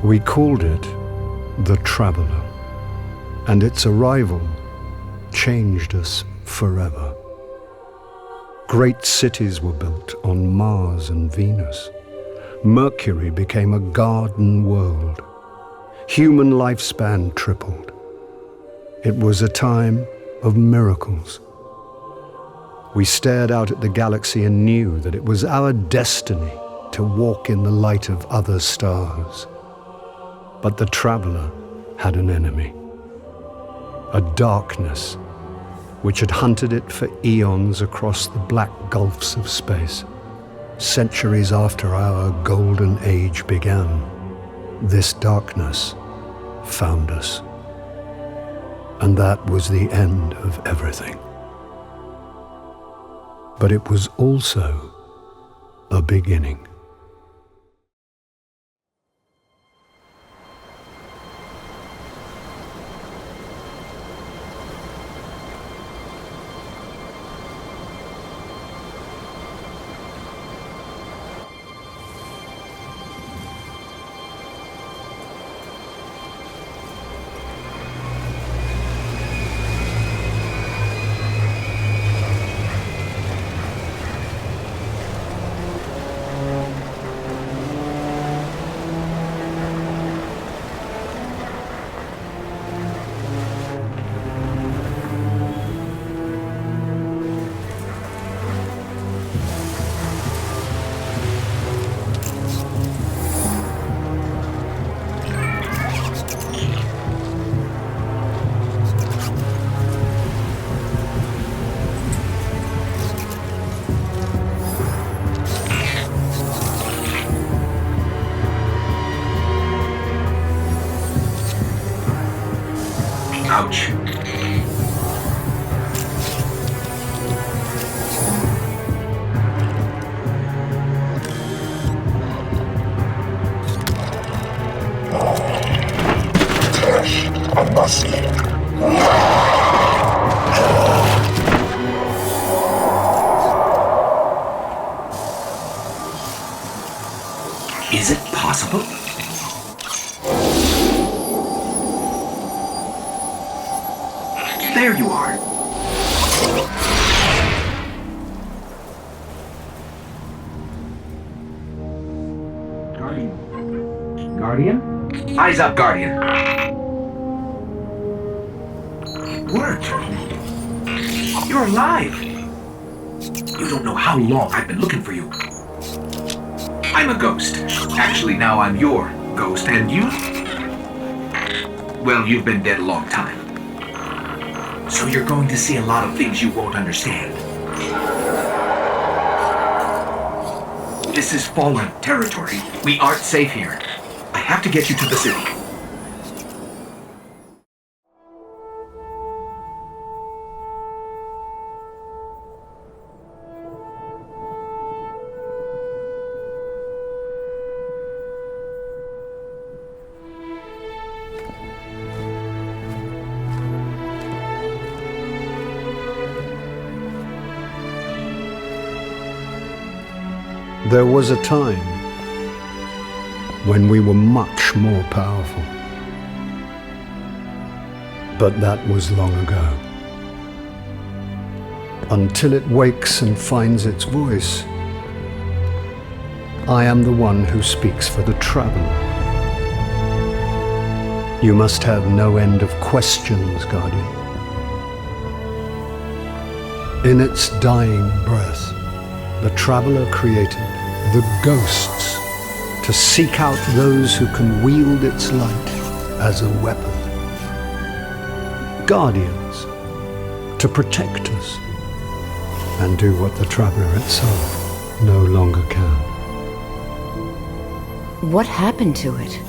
We called it the Traveler, and its arrival changed us forever. Great cities were built on Mars and Venus. Mercury became a garden world. Human lifespan tripled. It was a time of miracles. We stared out at the galaxy and knew that it was our destiny to walk in the light of other stars. But the Traveler had an enemy, a darkness which had hunted it for eons across the black gulfs of space. Centuries after our golden age began, this darkness found us. And that was the end of everything. But it was also a beginning. Ouch. I must live. Is it possible? There you are. Guardian? Eyes up, Guardian. It worked. You're alive. You don't know how long I've been looking for you. I'm a ghost. Actually, now I'm your ghost, and you? Well, you've been dead a long time. So you're going to see a lot of things you won't understand. This is fallen territory. We aren't safe here. I have to get you to the city. There was a time when we were much more powerful. But that was long ago. Until it wakes and finds its voice, I am the one who speaks for the traveler. You must have no end of questions, Guardian. In its dying breath, the traveler created the ghosts to seek out those who can wield its light as a weapon. Guardians to protect us and do what the traveler itself no longer can. What happened to it?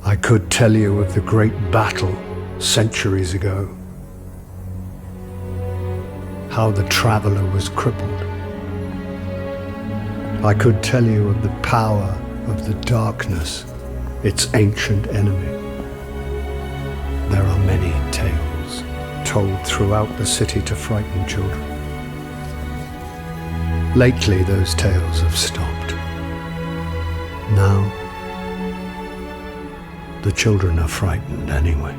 I could tell you of the great battle centuries ago. How the traveler was crippled. I could tell you of the power of the darkness, its ancient enemy. There are many tales told throughout the city to frighten children. Lately, those tales have stopped. Now, the children are frightened anyway.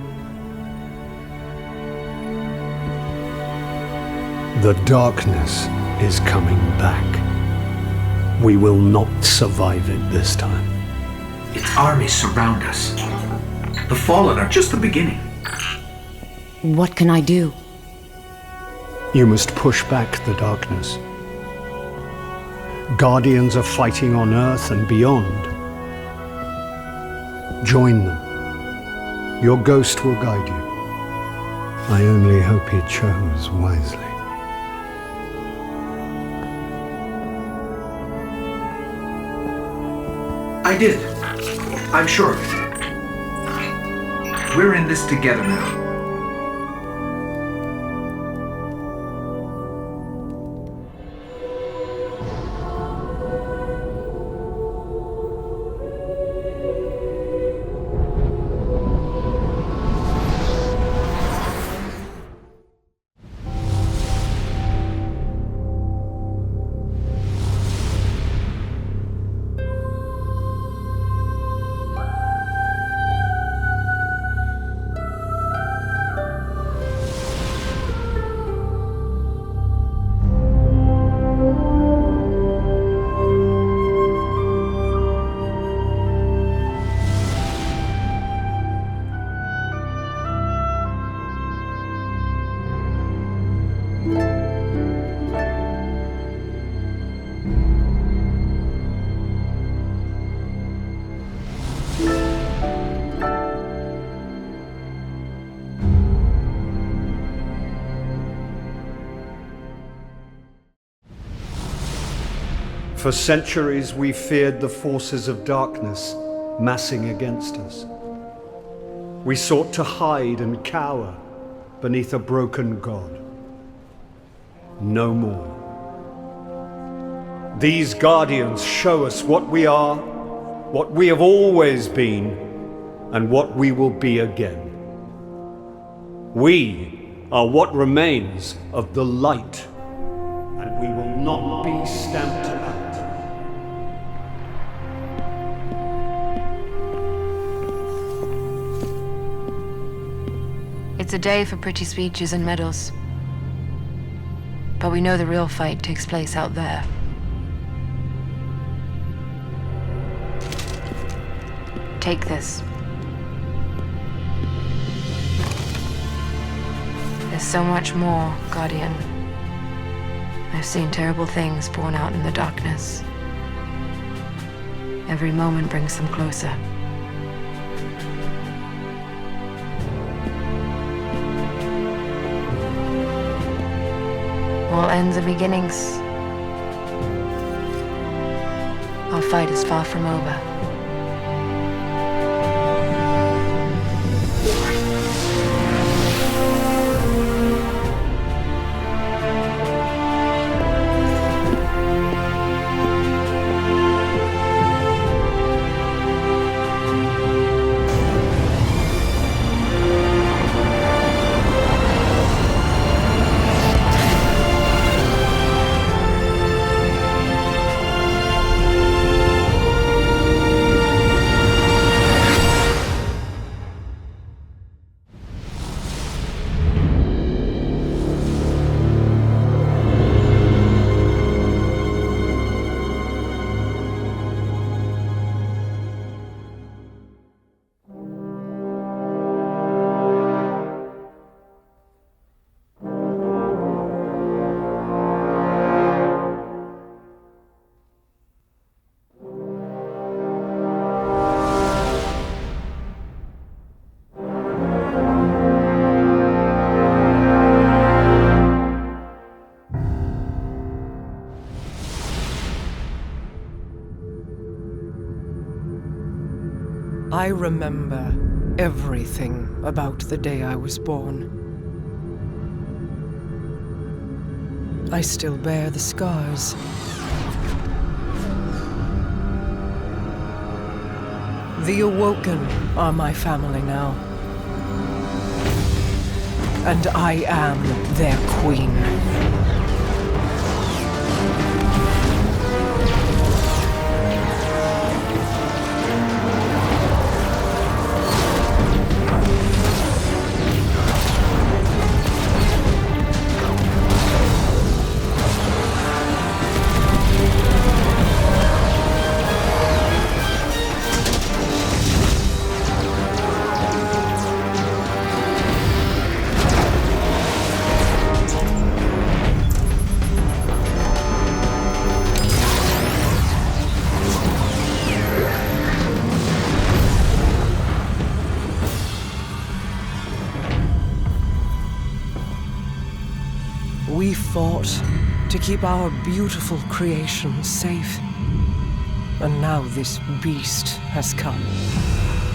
The darkness is coming back. We will not survive it this time. Its armies surround us. The Fallen are just the beginning. What can I do? You must push back the darkness. Guardians are fighting on Earth and beyond. Join them. Your ghost will guide you. I only hope he chose wisely. I did. I'm sure of it. We're in this together now. For centuries we feared the forces of darkness massing against us. We sought to hide and cower beneath a broken god. No more. These guardians show us what we are, what we have always been, and what we will be again. We are what remains of the light, and we will not be stamped out. It's a day for pretty speeches and medals. But we know the real fight takes place out there. Take this. There's so much more, Guardian. I've seen terrible things born out in the darkness. Every moment brings them closer. ends are beginnings. Our fight is far from over. I remember everything about the day I was born. I still bear the scars. The Awoken are my family now. And I am their queen. We fought to keep our beautiful creation safe. And now this beast has come,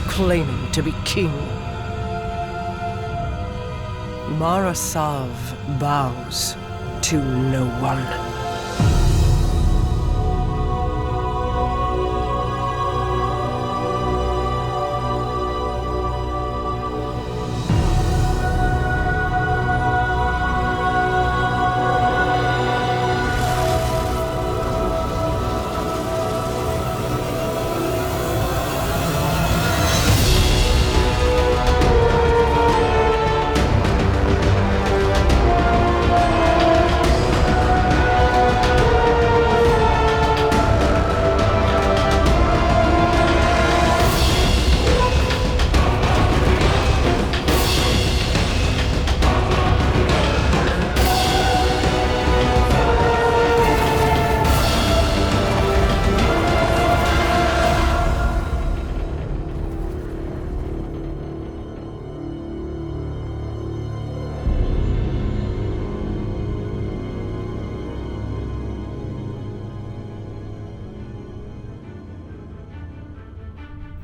claiming to be king. Marasav bows to no one.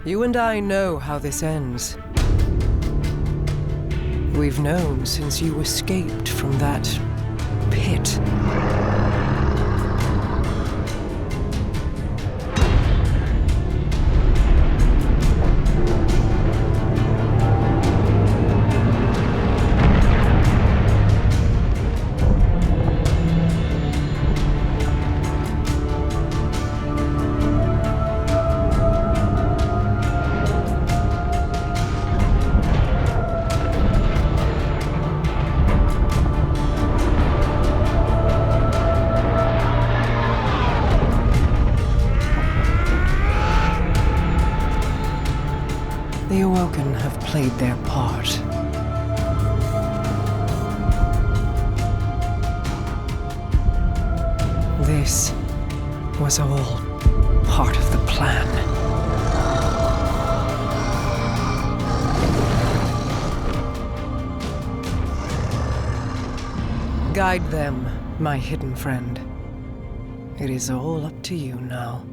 You and I know how this ends. We've known since you escaped from that pit. The Awoken have played their part. This was all part of the plan. Guide them my hidden friend. It is all up to you now.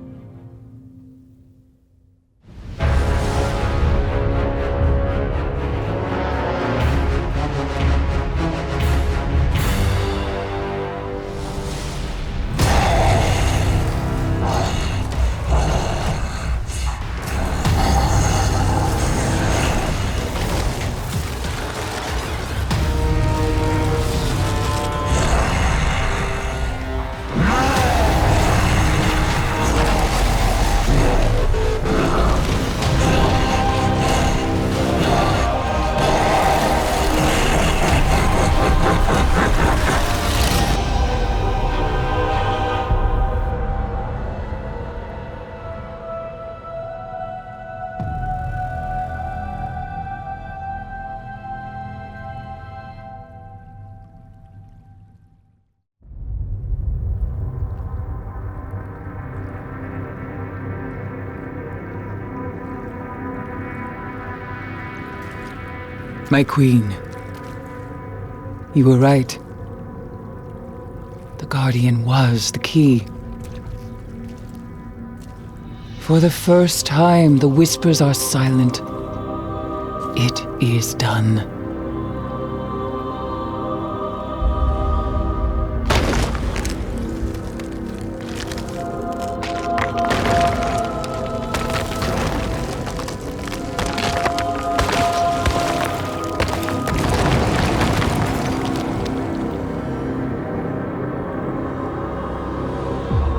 My queen, you were right. The Guardian was the key. For the first time, the whispers are silent. It is done.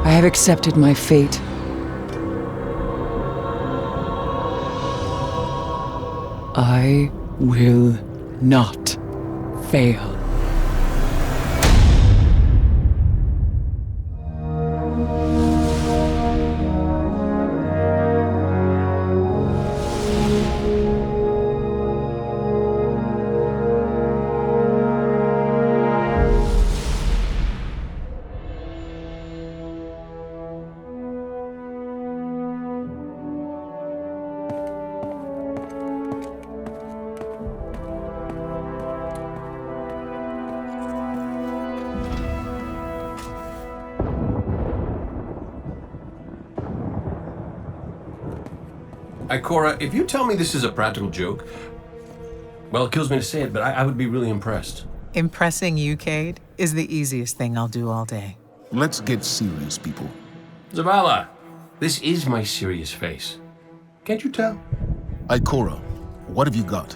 I have accepted my fate. I will not fail. Ikora, if you tell me this is a practical joke, well, it kills me to say it, but I would be really impressed. Impressing you, Cade, is the easiest thing I'll do all day. Let's get serious, people. Zavala, this is my serious face. Can't you tell? Ikora, what have you got?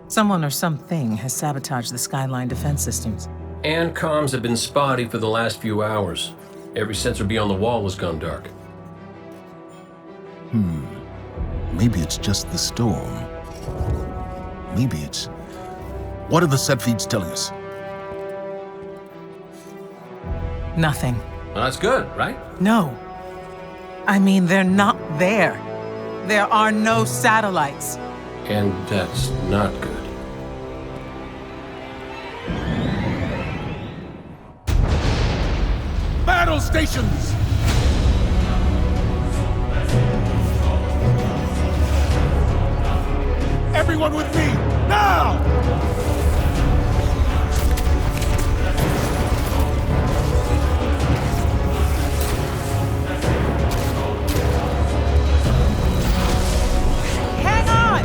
Someone or something has sabotaged the Skyline defense systems. And comms have been spotty for the last few hours. Every sensor beyond the wall has gone dark. Maybe it's just the storm. Maybe it's... What are the set feeds telling us? Nothing. Well, that's good, right? No. I mean, they're not there. There are no satellites. And that's not good. Battle stations! Everyone with me, now! Hang on!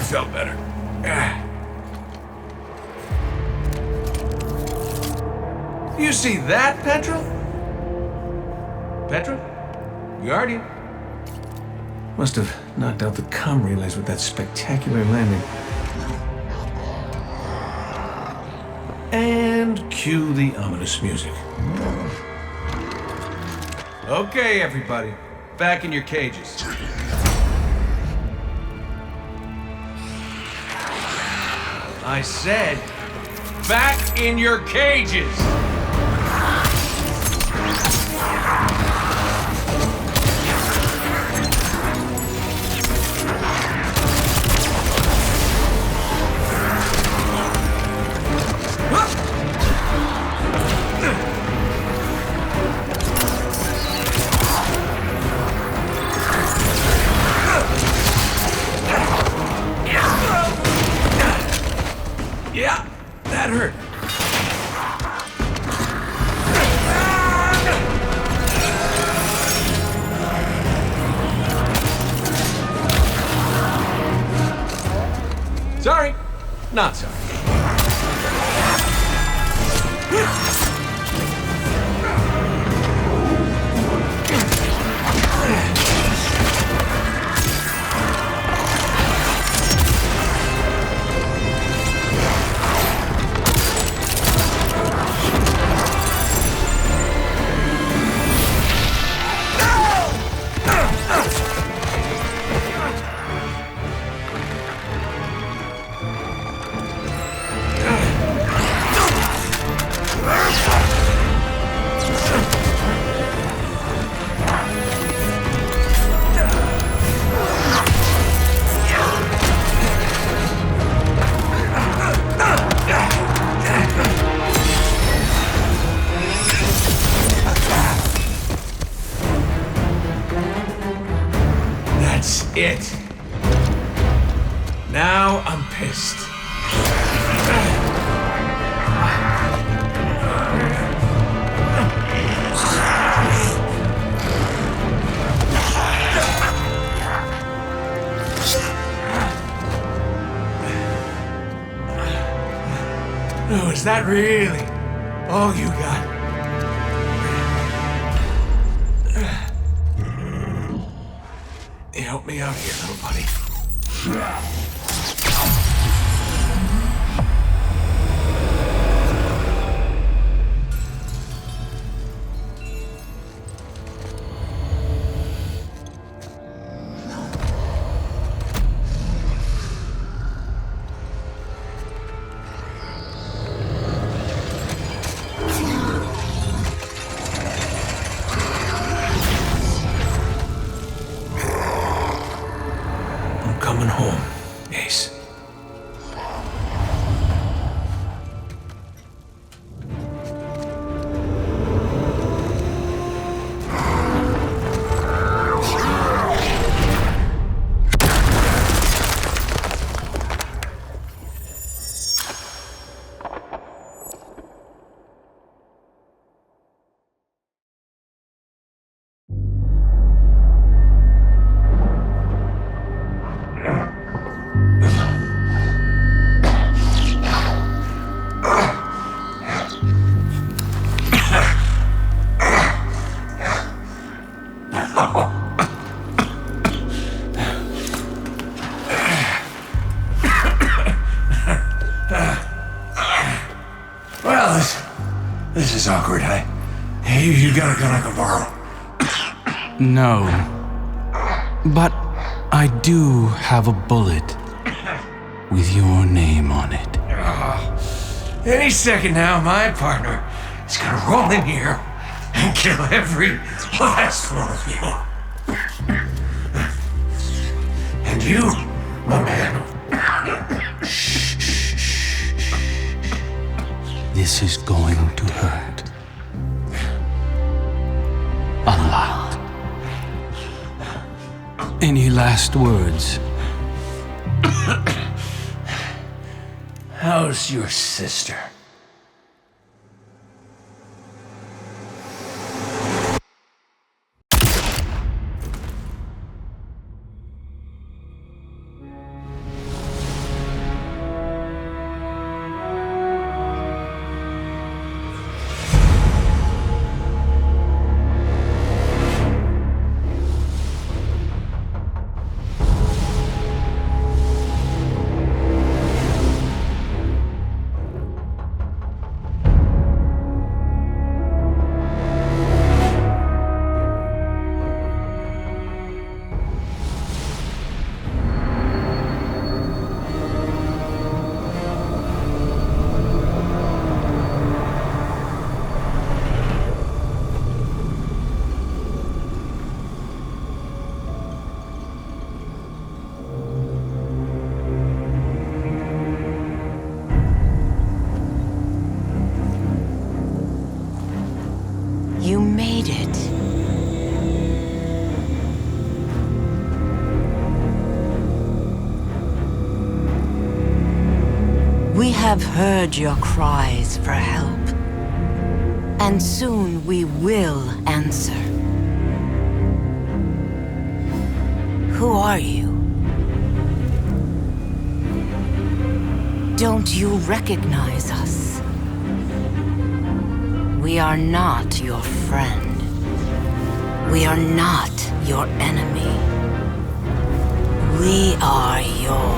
felt better. You see that, Petra? Petra? Guardian? Must have knocked out the comm relays with that spectacular landing. And cue the ominous music. Okay, everybody. Back in your cages. I said, back in your cages! Yeah, that hurt. Sorry, not sorry. It. Now I'm pissed. Oh, is that really all you got? Help me out here, little buddy. Coming home, Ace. Well, this is awkward. You got a gun I can borrow? No. But I do have a bullet with your name on it. Any second now, my partner is gonna roll in here and kill every last one of you. And you, my man. This is going to hurt. A lot. Any last words? How's your sister? have heard your cries for help, and soon we will answer. Who are you? Don't you recognize us? We are not your friend. We are not your enemy. We are your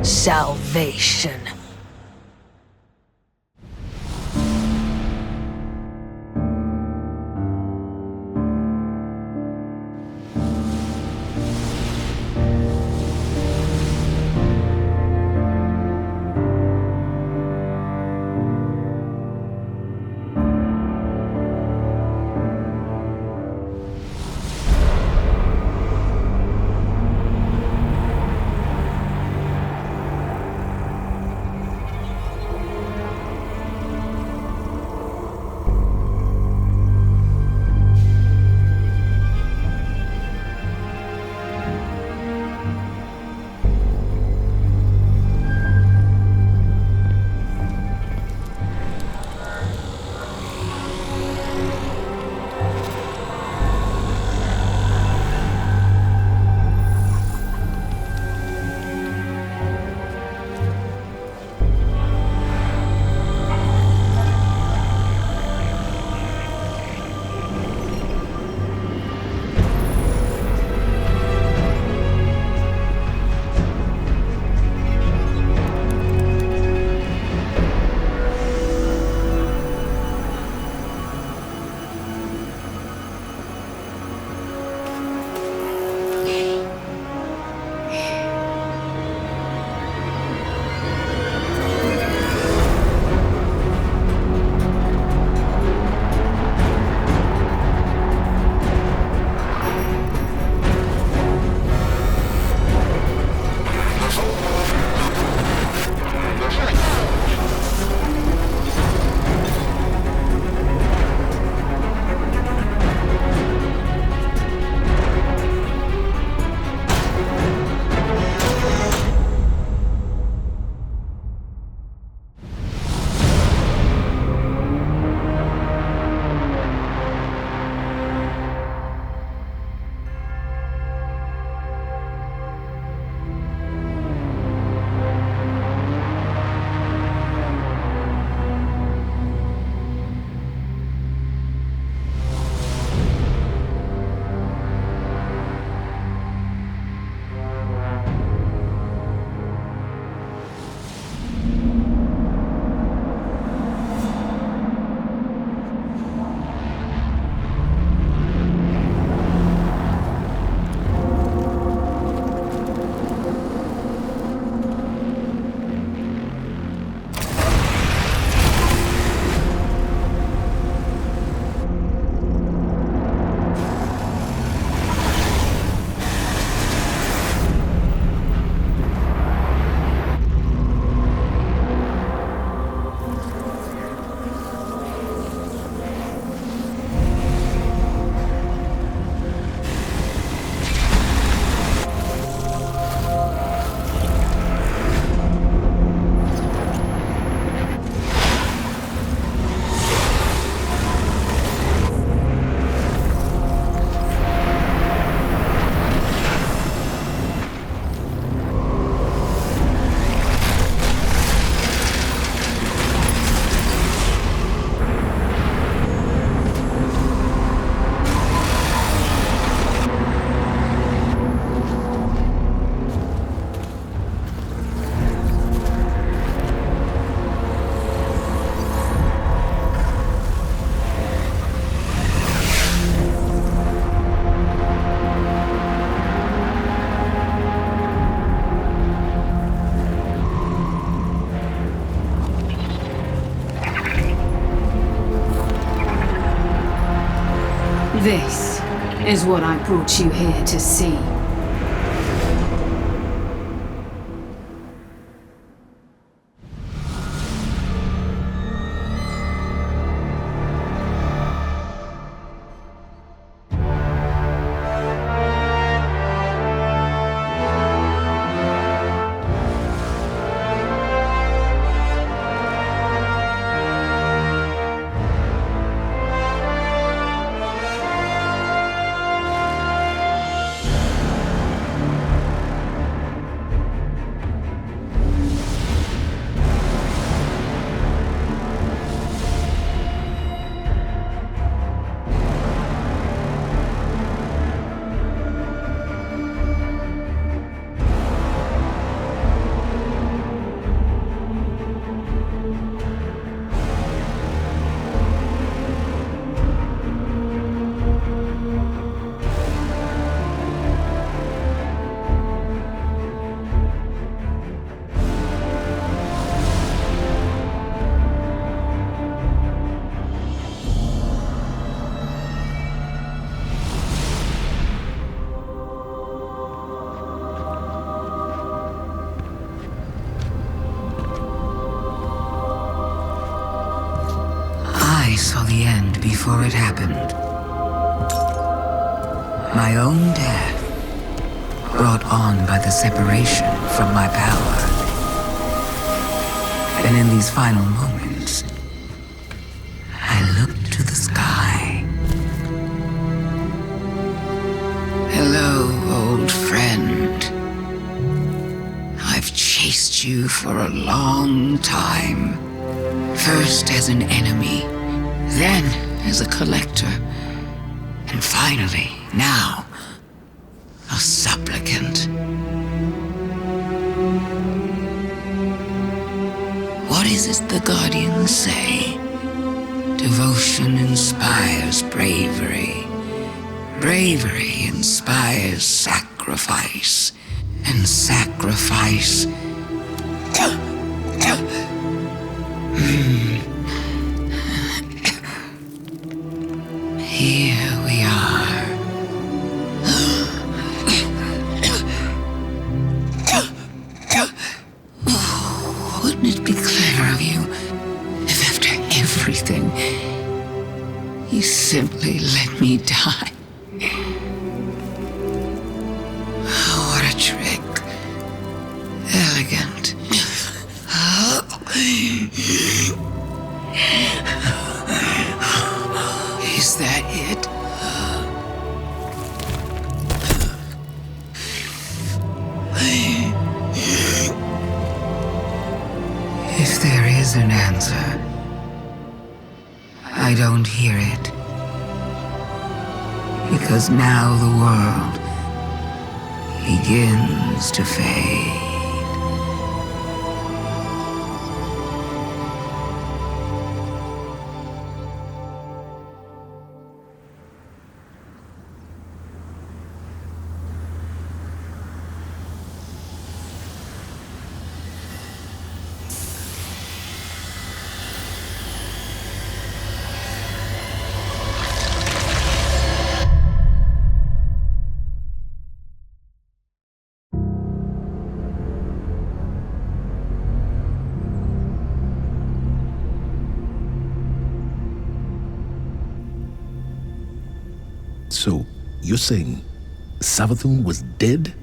salvation. This is what I brought you here to see. the end before it happened. My own death, brought on by the separation from my power. And in these final moments, I look to the sky. Hello, old friend. I've chased you for a long time. First as an enemy, then as a collector, and finally, now, a supplicant. What is it the Guardians say? Devotion inspires bravery. Bravery inspires sacrifice. And sacrifice... Here we are. Wouldn't it be clever of you if after everything, you simply let me die? What a trick. Elegant. Is that it? If there is an answer, I don't hear it. Because now the world begins to fade. So, you're saying Savathun was dead?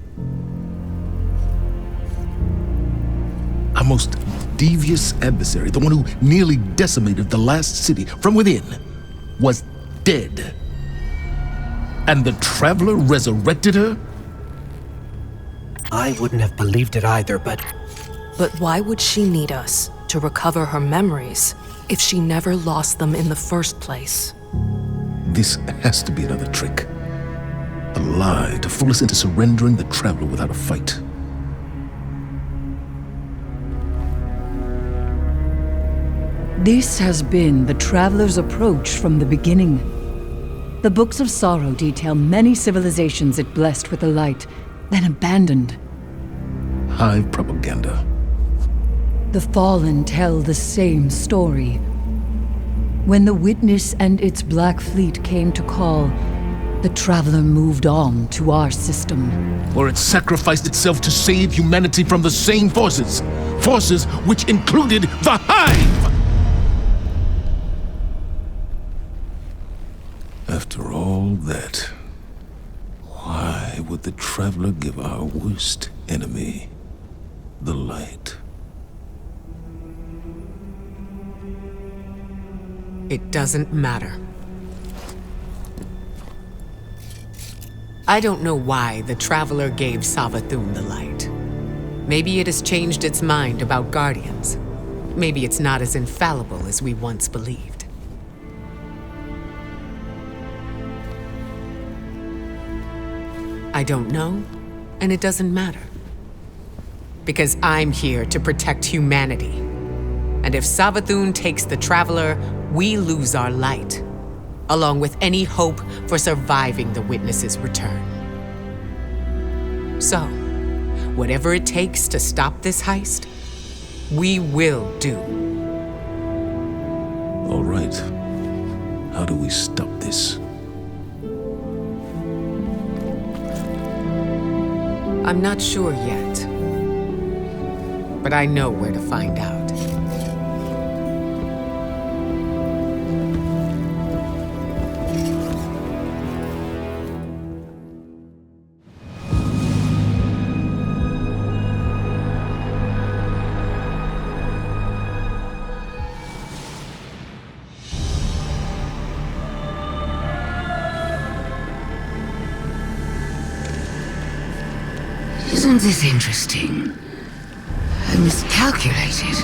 Our most devious adversary, the one who nearly decimated the last city from within, was dead. And the Traveler resurrected her? I wouldn't have believed it either, but... But why would she need us to recover her memories if she never lost them in the first place? This has to be another trick. A lie to fool us into surrendering the Traveler without a fight. This has been the Traveler's approach from the beginning. The Books of Sorrow detail many civilizations it blessed with the light, then abandoned. Hive propaganda. The Fallen tell the same story. When the Witness and its Black Fleet came to call, the Traveler moved on to our system. Or it sacrificed itself to save humanity from the same forces. Forces which included the Hive! After all that, why would the Traveler give our worst enemy the light? It doesn't matter. I don't know why the Traveler gave Savathun the light. Maybe it has changed its mind about Guardians. Maybe it's not as infallible as we once believed. I don't know, and it doesn't matter. Because I'm here to protect humanity. And if Savathun takes the Traveler, we lose our light, along with any hope for surviving the Witness's return. So, whatever it takes to stop this heist, we will do. All right. How do we stop this? I'm not sure yet, but I know where to find out. Isn't this interesting? I miscalculated.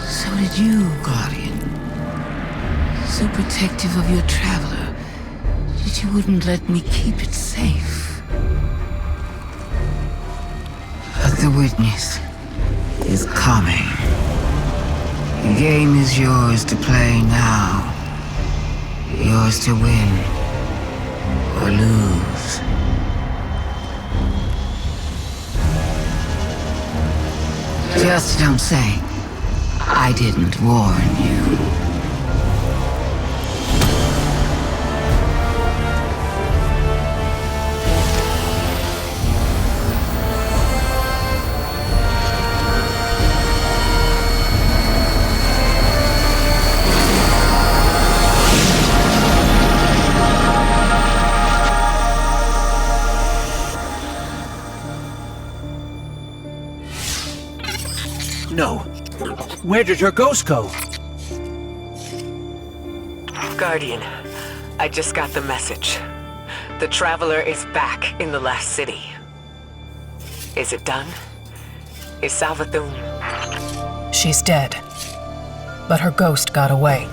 So did you, Guardian. So protective of your traveler that you wouldn't let me keep it safe. But the witness is coming. The game is yours to play now. Yours to win or lose. Just don't say I didn't warn you. No. Where did her ghost go? Guardian, I just got the message. The Traveler is back in the last city. Is it done? Is Savathun... She's dead. But her ghost got away.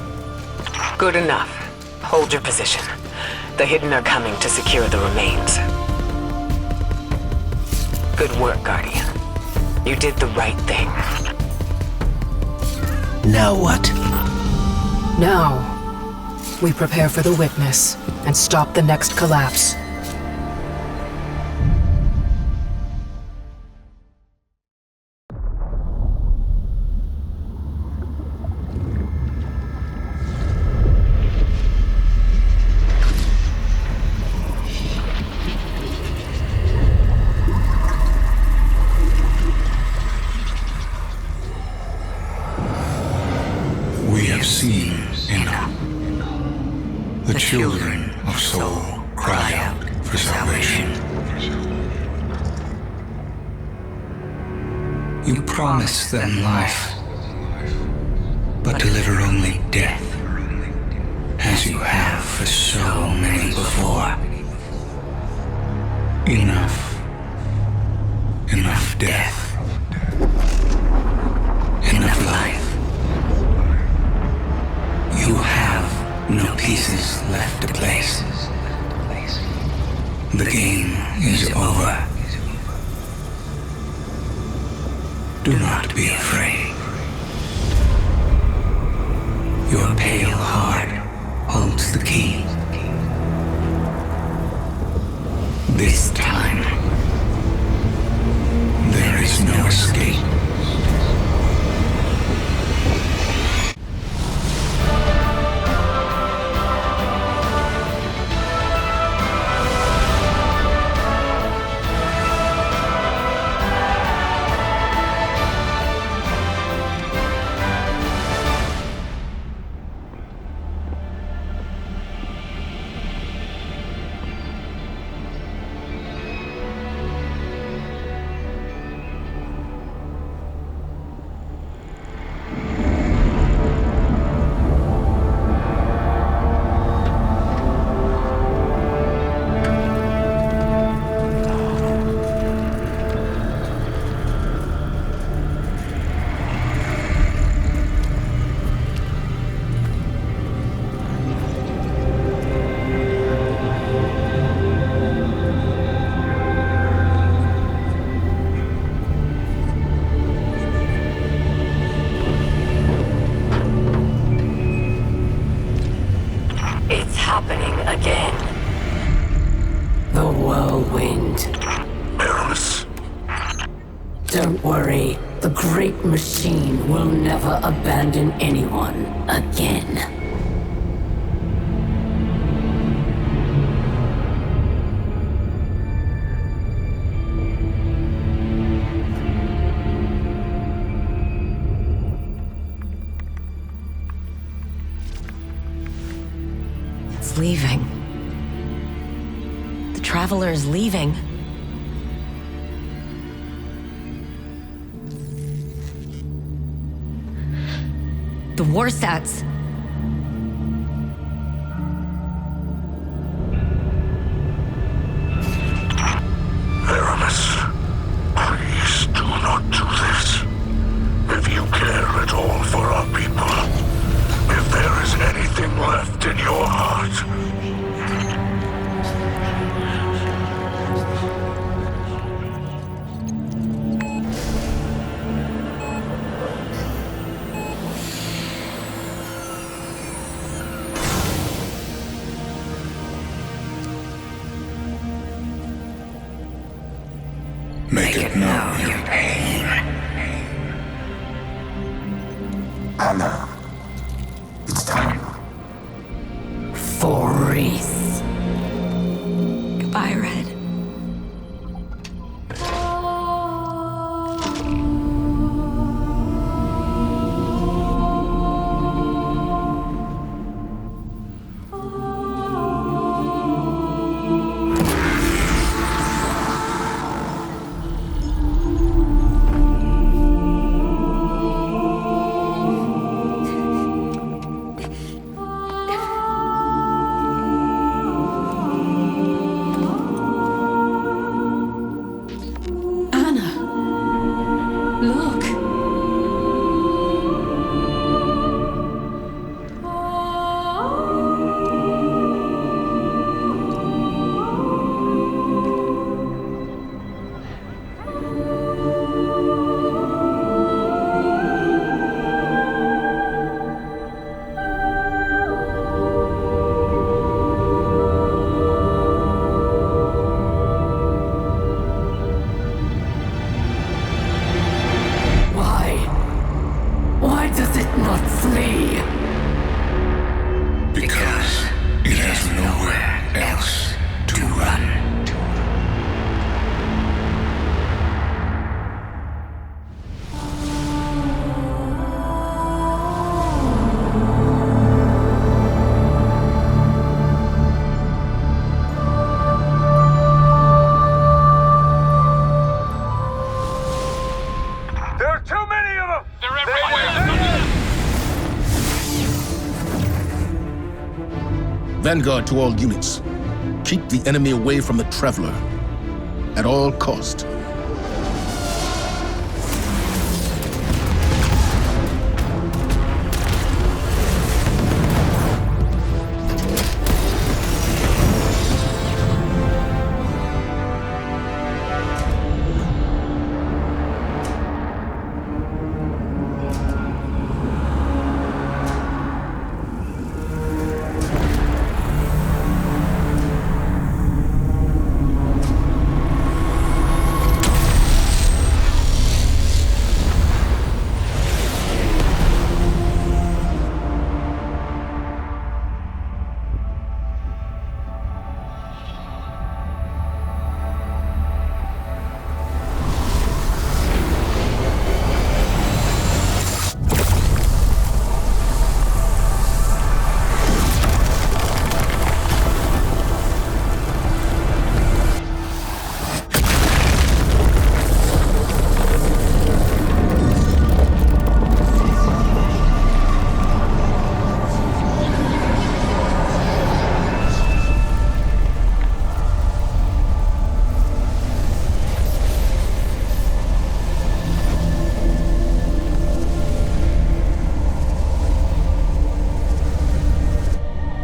Good enough. Hold your position. The Hidden are coming to secure the remains. Good work, Guardian. You did the right thing. Now what? Now, we prepare for the witness and stop the next collapse. We have seen enough. The children of soul cry out for salvation. You promise them life, but deliver only death, as you have for so many before. Enough. Enough death. Enough life. You have no pieces left to place. The game is over. Do not be afraid. Your pale heart holds the key. This time, there is no escape. Happening again. The whirlwind. Perilous. Don't worry. The great machine will never abandon anyone again. It's leaving. The Traveler is leaving. The war stats. There are Make it know your pain. Anna, it's time. For Reese. Goodbye, Red. Vanguard to all units. Keep the enemy away from the Traveler. At all cost.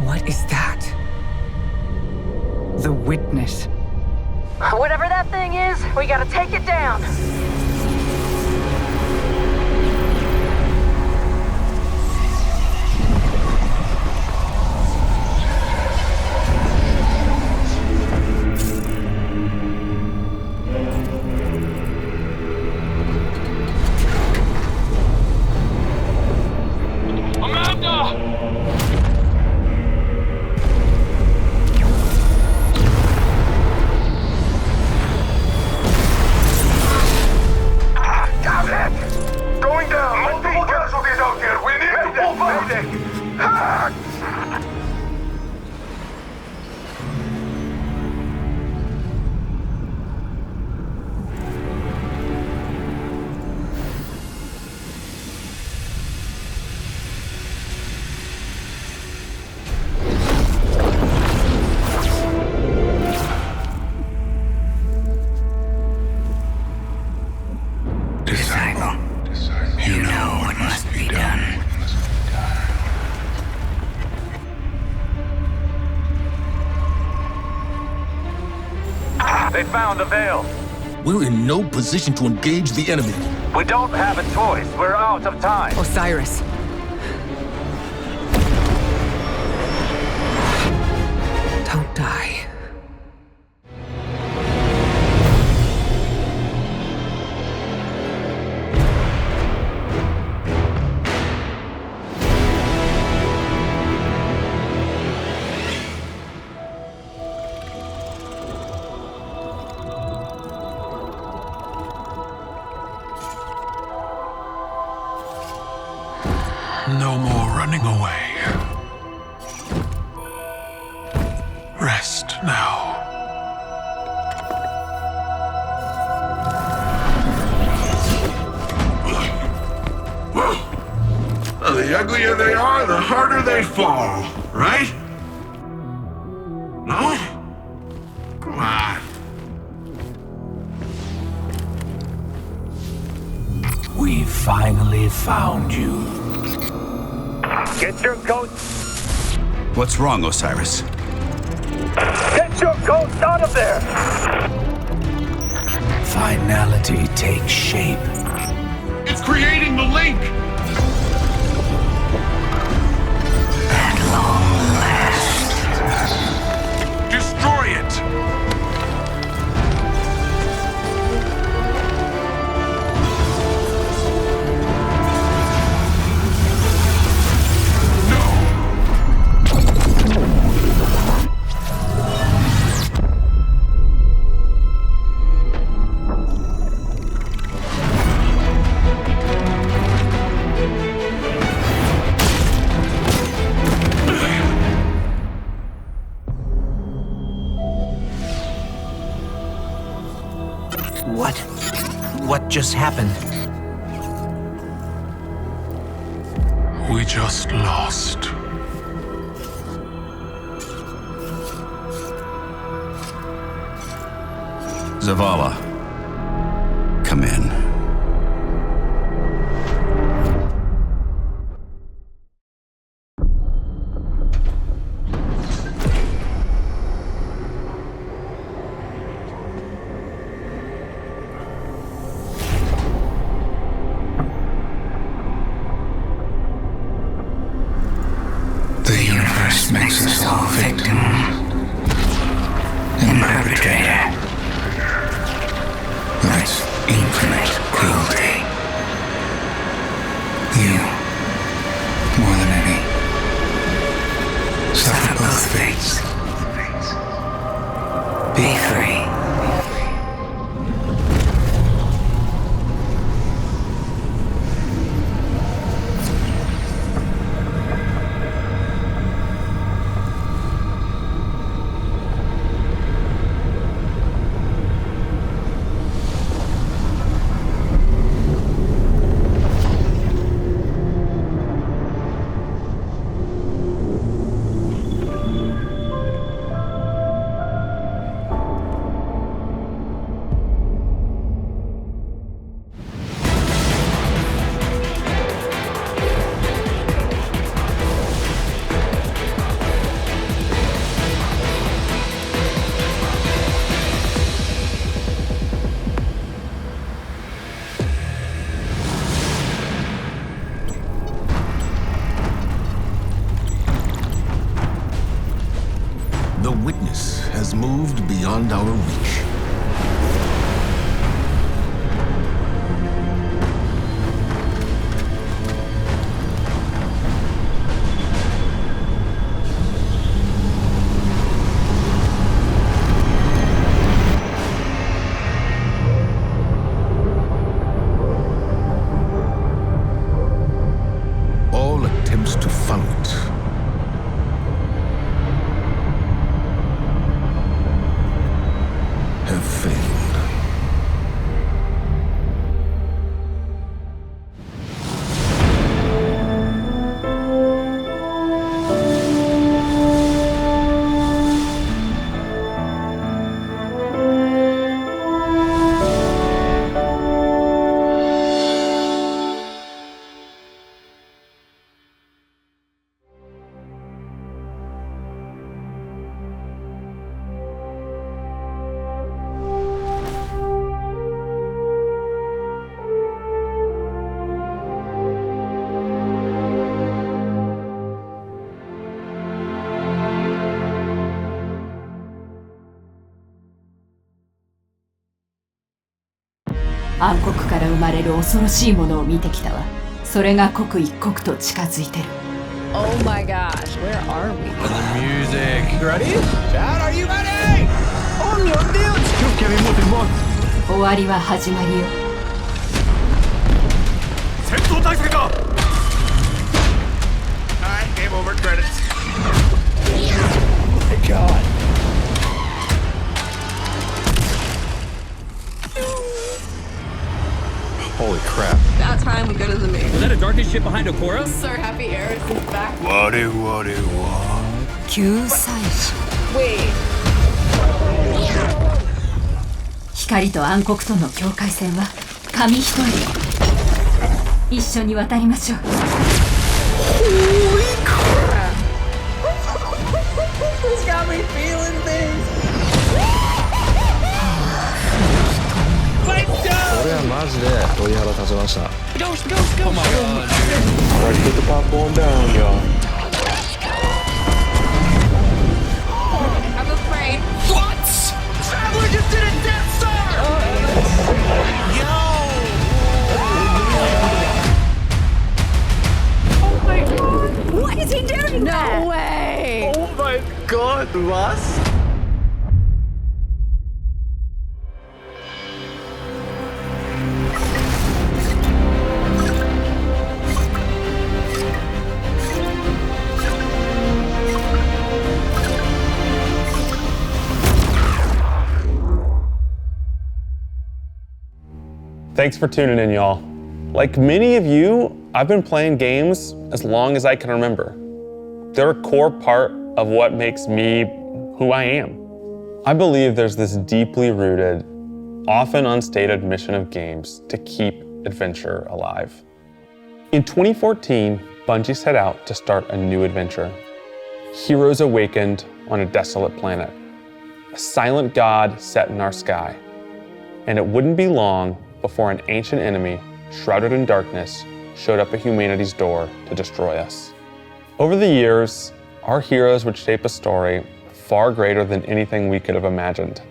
What is that? The Witness. Whatever that thing is, we gotta take it down. They found the veil. We're in no position to engage the enemy. We don't have a choice. We're out of time. Osiris. Don't die. No more running away. Rest now. Well, the uglier they are, the harder they fall, right? No? Come on. We finally found you. Get your ghost. What's wrong, Osiris? Get your ghost out of there! Finality takes shape. It's creating the link! At long last. Destroy it! What just happened? We just lost. Zavala, come in. The universe makes us all victim and perpetrator. That's infinite cruelty. You, more than any, suffer both fates. Be free. The witness has moved beyond our reach. All attempts to follow it have failed. 暗黒から生まれる恐ろしいものを見てきたわ。それが刻一刻と近づいてる。Oh my gosh, where are we? The music. Ready? Dad, are you ready? On your Dios! Creo que habíamos de mod. 終わりは始まりよ。戦闘態勢か。over credits. Oh my god. Holy crap. About time we go to the moon. Was that a darkest ship behind Okora? So happy Eris is back. What? 救済者 Wait. 光と暗黒との境界線は紙一重。一緒に渡りましょう。 Holy crap. This got me feeling things. これはマジで鳥肌立ちました。Come on. Alright, put the popcorn down, y'all. I'm afraid. What? Traveler just did a Death Star! Yo! Oh my god. What is he doing? No way. Oh my god, was? Thanks for tuning in, y'all. Like many of you, I've been playing games as long as I can remember. They're a core part of what makes me who I am. I believe there's this deeply rooted, often unstated mission of games to keep adventure alive. In 2014, Bungie set out to start a new adventure. Heroes awakened on a desolate planet. A silent god set in our sky. And it wouldn't be long before an ancient enemy, shrouded in darkness, showed up at humanity's door to destroy us. Over the years, our heroes would shape a story far greater than anything we could have imagined.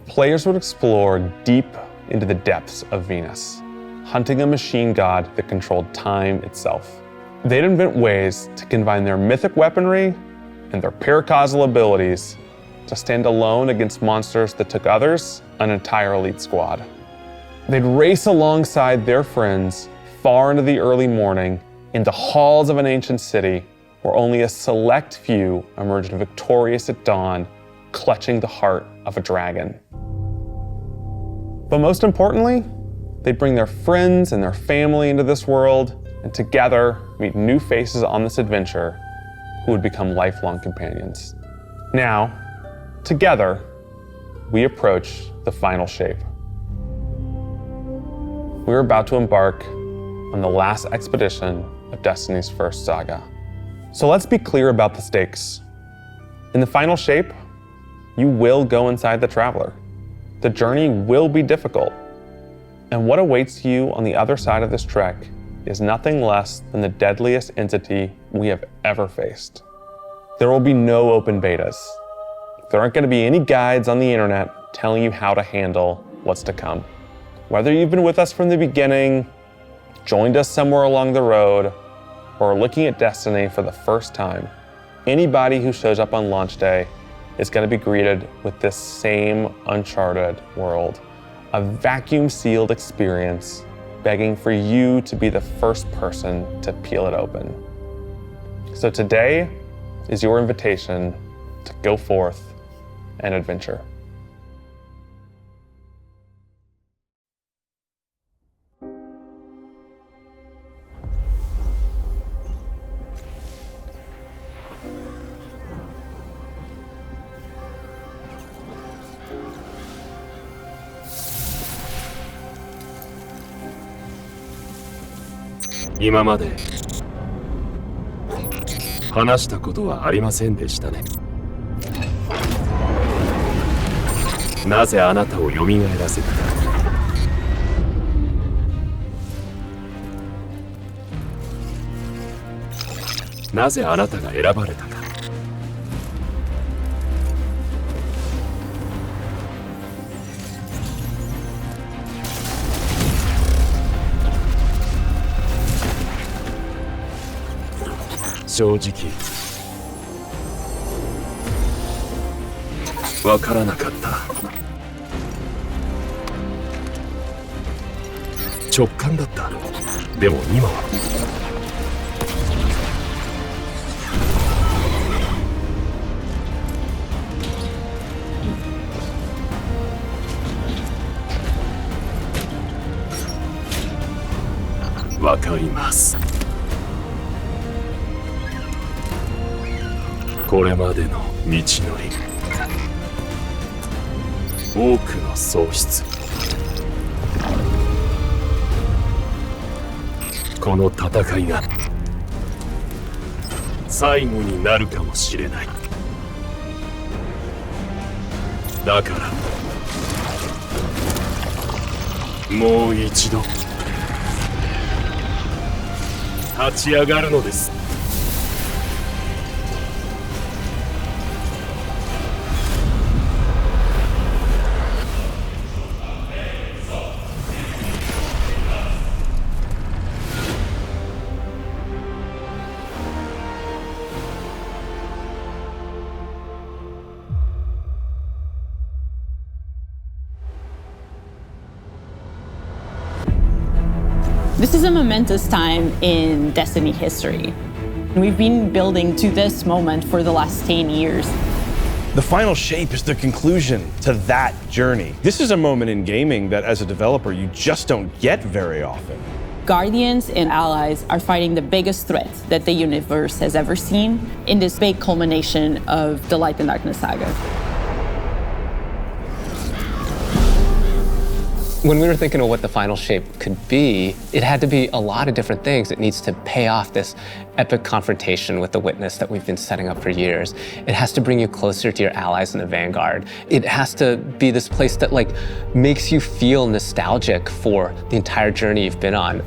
Players would explore deep into the depths of Venus, hunting a machine god that controlled time itself. They'd invent ways to combine their mythic weaponry and their paracausal abilities to stand alone against monsters that took others an entire elite squad. They'd race alongside their friends far into the early morning into halls of an ancient city where only a select few emerged victorious at dawn, clutching the heart of a dragon. But most importantly, they'd bring their friends and their family into this world and together meet new faces on this adventure who would become lifelong companions. Now, together, we approach the final shape. We're about to embark on the last expedition of Destiny's first saga. So let's be clear about the stakes. In the final shape, you will go inside the Traveler. The journey will be difficult. And what awaits you on the other side of this trek is nothing less than the deadliest entity we have ever faced. There will be no open betas. There aren't going to be any guides on the internet telling you how to handle what's to come. Whether you've been with us from the beginning, joined us somewhere along the road, or are looking at Destiny for the first time, anybody who shows up on launch day is going to be greeted with this same uncharted world, a vacuum-sealed experience begging for you to be the first person to peel it open. So today is your invitation to go forth and adventure. "今まで話したことはありませんでしたね。なぜあなたを蘇らせたか。なぜあなたが選ばれたか。正直わからなかった。直感だった。でも今はわかります。これまでの道のり、多くの喪失、この戦いが最後になるかもしれない。だからもう一度立ち上がるのです。This is a momentous time in Destiny history. We've been building to this moment for the last 10 years. The final shape is the conclusion to that journey. This is a moment in gaming that as a developer you just don't get very often. Guardians and allies are fighting the biggest threat that the universe has ever seen in this big culmination of the Light and Darkness saga. When we were thinking of what the final shape could be, it had to be a lot of different things. It needs to pay off this epic confrontation with the Witness that we've been setting up for years. It has to bring you closer to your allies in the Vanguard. It has to be this place that makes you feel nostalgic for the entire journey you've been on.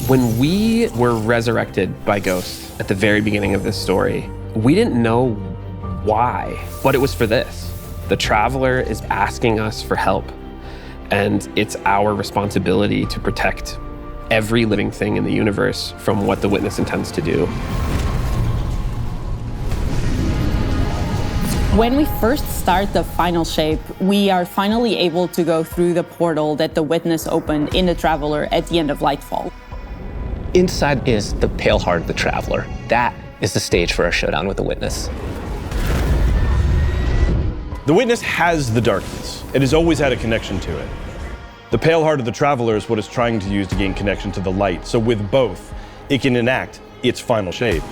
When we were resurrected by Ghost at the very beginning of this story, we didn't know why, but it was for this. The Traveler is asking us for help. And it's our responsibility to protect every living thing in the universe from what the Witness intends to do. When we first start the final shape, we are finally able to go through the portal that the Witness opened in the Traveler at the end of Lightfall. Inside is the pale heart of the Traveler. That is the stage for our showdown with the Witness. The Witness has the darkness. It has always had a connection to it. The pale heart of the Traveler is what it's trying to use to gain connection to the light. So with both, it can enact its final shape.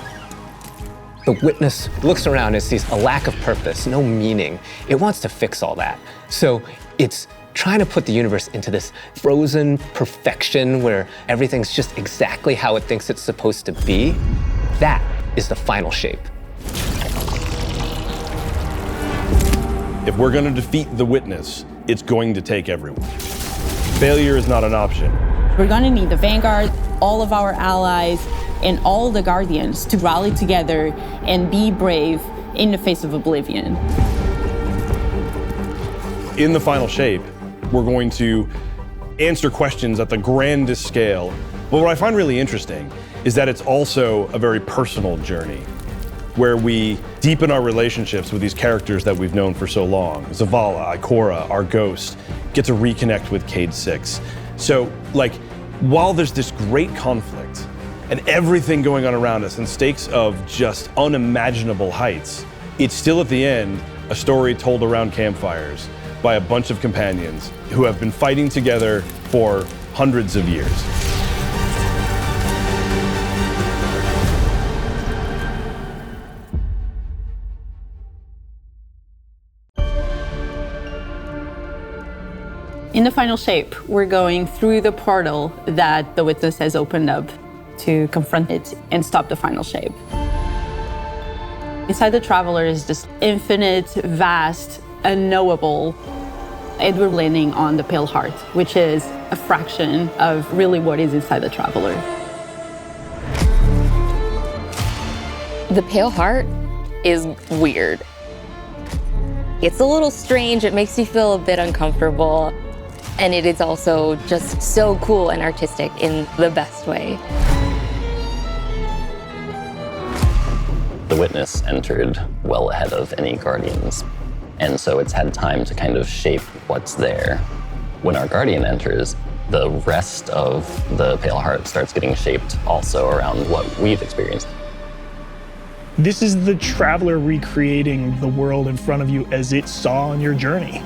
The Witness looks around and sees a lack of purpose, no meaning. It wants to fix all that. So it's trying to put the universe into this frozen perfection where everything's just exactly how it thinks it's supposed to be. That is the final shape. If we're going to defeat the Witness, it's going to take everyone. Failure is not an option. We're going to need the Vanguard, all of our allies, and all the Guardians to rally together and be brave in the face of oblivion. In the final shape, we're going to answer questions at the grandest scale. But what I find really interesting is that it's also a very personal journey, where we deepen our relationships with these characters that we've known for so long. Zavala, Ikora, our Ghost, get to reconnect with Cade 6. So, while there's this great conflict and everything going on around us and stakes of just unimaginable heights, it's still at the end a story told around campfires by a bunch of companions who have been fighting together for hundreds of years. In the final shape, we're going through the portal that the Witness has opened up to confront it and stop the final shape. Inside the Traveler is this infinite, vast, unknowable, and we're landing on the Pale Heart, which is a fraction of really what is inside the Traveler. The Pale Heart is weird. It's a little strange, it makes you feel a bit uncomfortable. And it is also just so cool and artistic in the best way. The Witness entered well ahead of any Guardians, and so it's had time to kind of shape what's there. When our Guardian enters, the rest of the Pale Heart starts getting shaped also around what we've experienced. This is the Traveler recreating the world in front of you as it saw on your journey.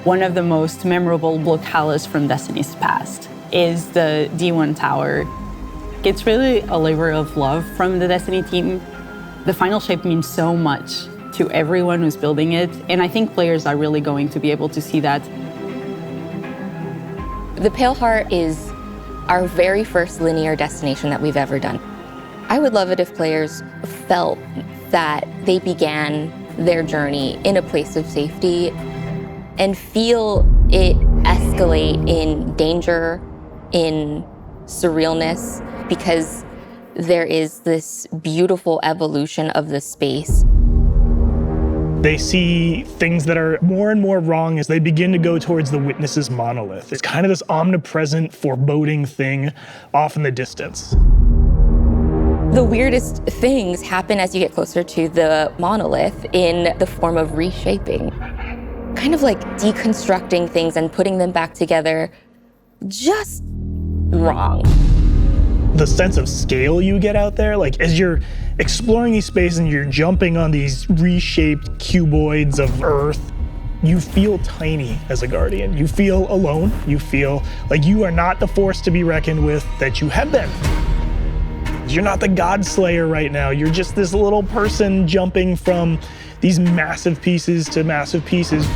One of the most memorable blockades from Destiny's past is the D1 tower. It's really a labor of love from the Destiny team. The final shape means so much to everyone who's building it, and I think players are really going to be able to see that. The Pale Heart is our very first linear destination that we've ever done. I would love it if players felt that they began their journey in a place of safety and feel it escalate in danger, in surrealness, because there is this beautiful evolution of the space. They see things that are more and more wrong as they begin to go towards the Witness's monolith. It's kind of this omnipresent, foreboding thing off in the distance. The weirdest things happen as you get closer to the monolith in the form of reshaping. Kind of like deconstructing things and putting them back together just wrong. The sense of scale you get out there, like as you're exploring these spaces and you're jumping on these reshaped cuboids of Earth, you feel tiny as a Guardian. You feel alone. You feel like you are not the force to be reckoned with that you have been. You're not the God Slayer right now. You're just this little person jumping from these massive pieces to massive pieces.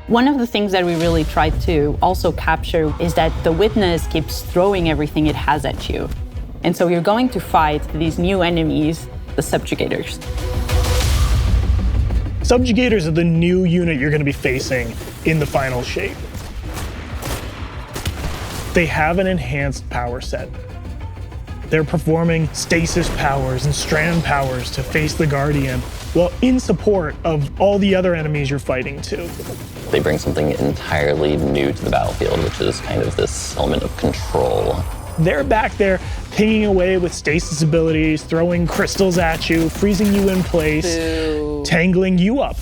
One of the things that we really tried to also capture is that the Witness keeps throwing everything it has at you. And so you're going to fight these new enemies, the Subjugators. Subjugators are the new unit you're going to be facing in the final shape. They have an enhanced power set. They're performing stasis powers and strand powers to face the Guardian, well, in support of all the other enemies you're fighting too. They bring something entirely new to the battlefield, which is kind of this element of control. They're back there pinging away with stasis abilities, throwing crystals at you, freezing you in place, tangling you up.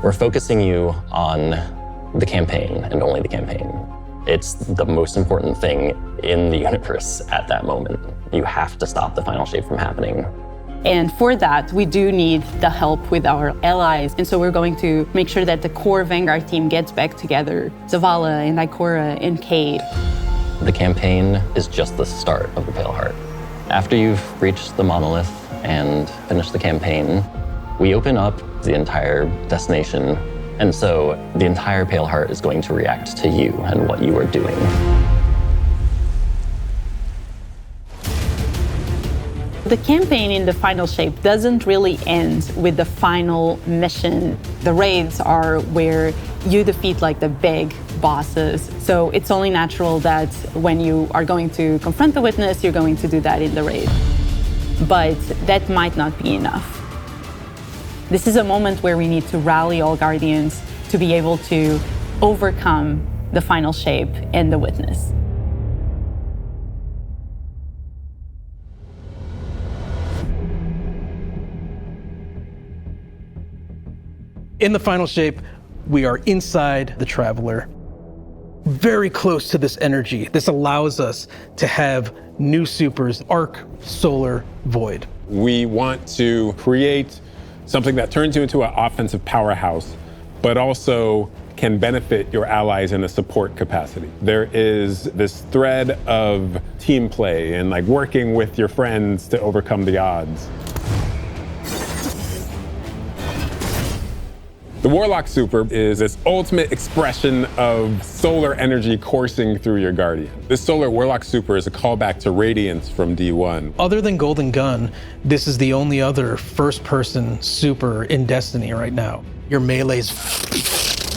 We're focusing you on the campaign and only the campaign. It's the most important thing in the universe at that moment. You have to stop the final shape from happening. And for that, we do need the help with our allies. And so we're going to make sure that the core Vanguard team gets back together. Zavala and Ikora and Cade. The campaign is just the start of the Pale Heart. After you've reached the monolith and finished the campaign, we open up the entire destination. And so the entire Pale Heart is going to react to you and what you are doing. The campaign in the final shape doesn't really end with the final mission. The raids are where you defeat like the big bosses. So it's only natural that when you are going to confront the Witness, you're going to do that in the raid. But that might not be enough. This is a moment where we need to rally all Guardians to be able to overcome the final shape and the Witness. In the final shape, we are inside the Traveler, very close to this energy. This allows us to have new supers, Arc, Solar, Void. We want to create something that turns you into an offensive powerhouse, but also can benefit your allies in a support capacity. There is this thread of team play and like working with your friends to overcome the odds. The Warlock Super is this ultimate expression of solar energy coursing through your Guardian. This Solar Warlock Super is a callback to Radiance from D1. Other than Golden Gun, this is the only other first-person super in Destiny right now. Your melee's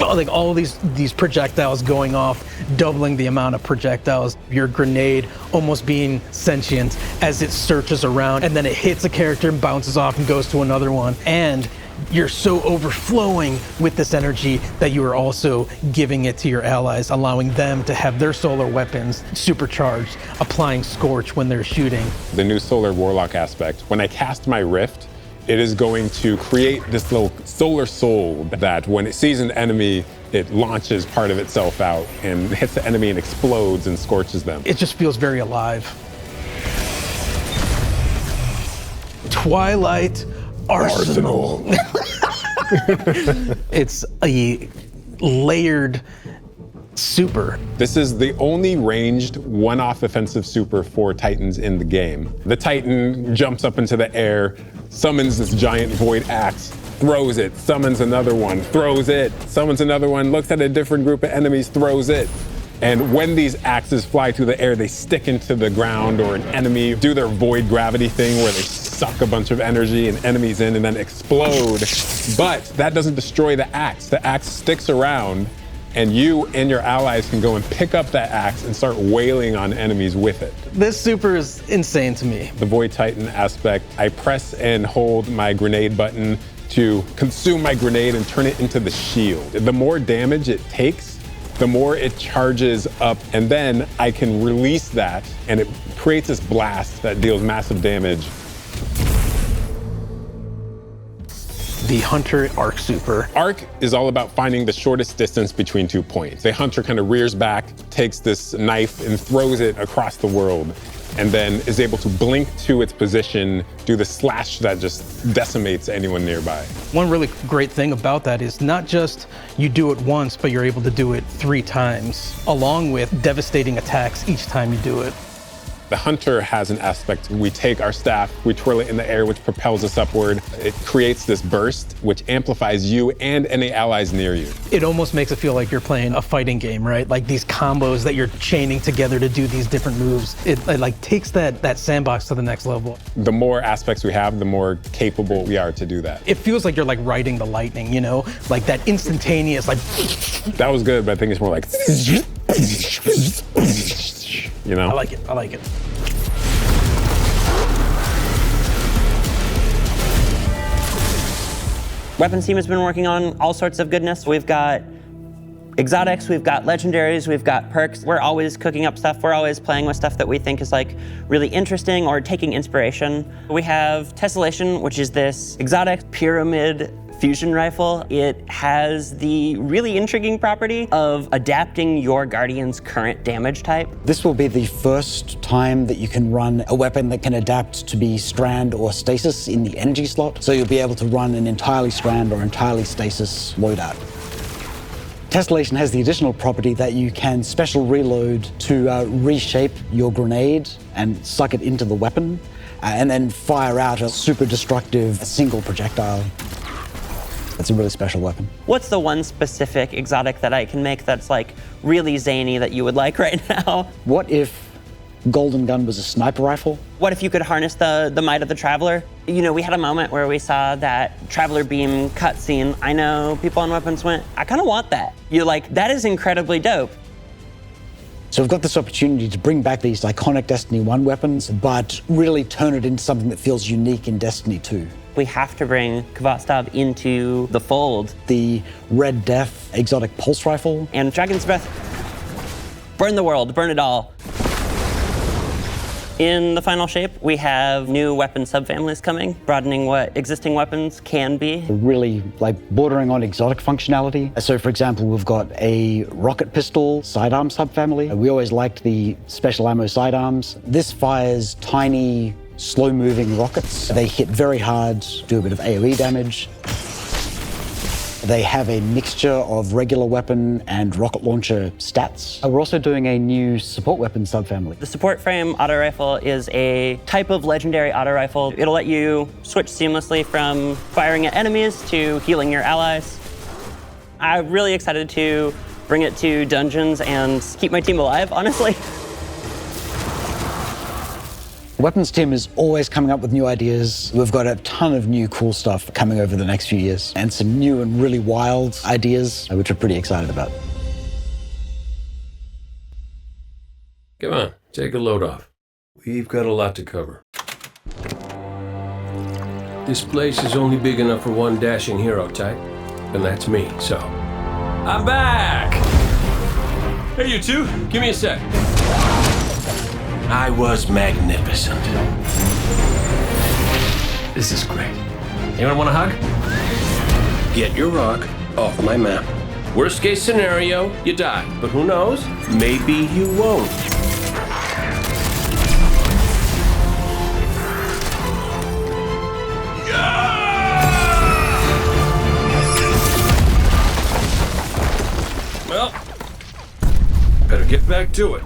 like all of these projectiles going off, doubling the amount of projectiles. Your grenade almost being sentient as it searches around, and then it hits a character and bounces off and goes to another one. And you're so overflowing with this energy that you are also giving it to your allies, allowing them to have their solar weapons supercharged, applying Scorch when they're shooting. The new Solar Warlock aspect, when I cast my Rift, it is going to create this little solar soul that when it sees an enemy, it launches part of itself out and hits the enemy and explodes and scorches them. It just feels very alive. Twilight Arsenal. It's a layered super. This is the only ranged one-off offensive super for Titans in the game. The Titan jumps up into the air, summons this giant void axe, throws it, summons another one, throws it, summons another one, looks at a different group of enemies, throws it. And when these axes fly through the air, they stick into the ground or an enemy, do their void gravity thing where they suck a bunch of energy and enemies in and then explode. But that doesn't destroy the axe. The axe sticks around and you and your allies can go and pick up that axe and start wailing on enemies with it. This super is insane to me. The Void Titan aspect, I press and hold my grenade button to consume my grenade and turn it into the shield. The more damage it takes, the more it charges up, and then I can release that and it creates this blast that deals massive damage. The Hunter Arc super. Arc is all about finding the shortest distance between 2 points. The Hunter kind of rears back, takes this knife and throws it across the world, and then is able to blink to its position, do the slash that just decimates anyone nearby. One really great thing about that is not just you do it once, but you're able to do it 3 times, along with devastating attacks each time you do it. The Hunter has an aspect. We take our staff, we twirl it in the air, which propels us upward. It creates this burst, which amplifies you and any allies near you. It almost makes it feel like you're playing a fighting game, right? Like these combos that you're chaining together to do these different moves. It like takes that sandbox to the next level. The more aspects we have, the more capable we are to do that. It feels like you're like riding the lightning, you know? Like that instantaneous, like... That was good, but I think it's more like... You know? I like it, I like it. Weapons team has been working on all sorts of goodness. We've got exotics, we've got legendaries, we've got perks. We're always cooking up stuff. We're always playing with stuff that we think is like really interesting or taking inspiration. We have Tessellation, which is this exotic pyramid fusion rifle. It has the really intriguing property of adapting your Guardian's current damage type. This will be the first time that you can run a weapon that can adapt to be strand or stasis in the energy slot. So you'll be able to run an entirely strand or entirely stasis loadout. Tessellation has the additional property that you can special reload to reshape your grenade and suck it into the weapon and then fire out a super destructive single projectile. It's a really special weapon. What's the one specific exotic that I can make that's like really zany that you would like right now? What if Golden Gun was a sniper rifle? What if you could harness the might of the Traveler? You know, we had a moment where we saw that Traveler beam cutscene. I know people on Weapons went, I kind of want that. You're like, that is incredibly dope. So we've got this opportunity to bring back these iconic Destiny 1 weapons, but really turn it into something that feels unique in Destiny 2. We have to bring Kvatstav into the fold. The Red Death exotic pulse rifle. And Dragon's Breath. Burn the world, burn it all. In the final shape, we have new weapon subfamilies coming, broadening what existing weapons can be. Really like bordering on exotic functionality. So for example, we've got a rocket pistol sidearm subfamily. We always liked the special ammo sidearms. This fires tiny, slow-moving rockets. They hit very hard, do a bit of AoE damage. They have a mixture of regular weapon and rocket launcher stats. We're also doing a new support weapon subfamily. The support frame auto rifle is a type of legendary auto rifle. It'll let you switch seamlessly from firing at enemies to healing your allies. I'm really excited to bring it to dungeons and keep my team alive, honestly. The weapons team is always coming up with new ideas. We've got a ton of new cool stuff coming over the next few years and some new and really wild ideas, which we're pretty excited about. Come on, take a load off. We've got a lot to cover. This place is only big enough for one dashing hero type, and that's me, so. I'm back! Hey, you two, give me a sec. I was magnificent. This is great. Anyone want a hug? Get your rock off my map. Worst case scenario, you die. But who knows? Maybe you won't. to it.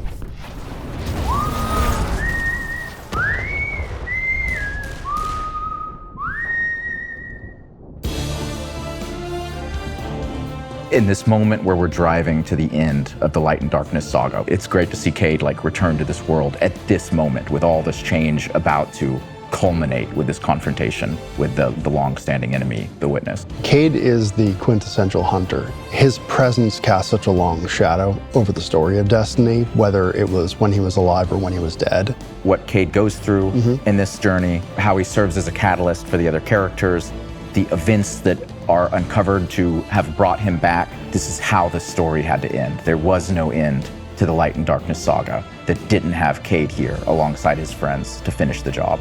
In this moment where we're driving to the end of the Light and Darkness saga, it's great to see Cade like return to this world at this moment with all this change about to culminate with this confrontation with the long-standing enemy, the Witness. Cade is the quintessential hunter. His presence casts such a long shadow over the story of Destiny, whether it was when he was alive or when he was dead. What Cade goes through in this journey, how he serves as a catalyst for the other characters, the events that are uncovered to have brought him back. This is how the story had to end. There was no end to the Light and Darkness saga that didn't have Cade here alongside his friends to finish the job.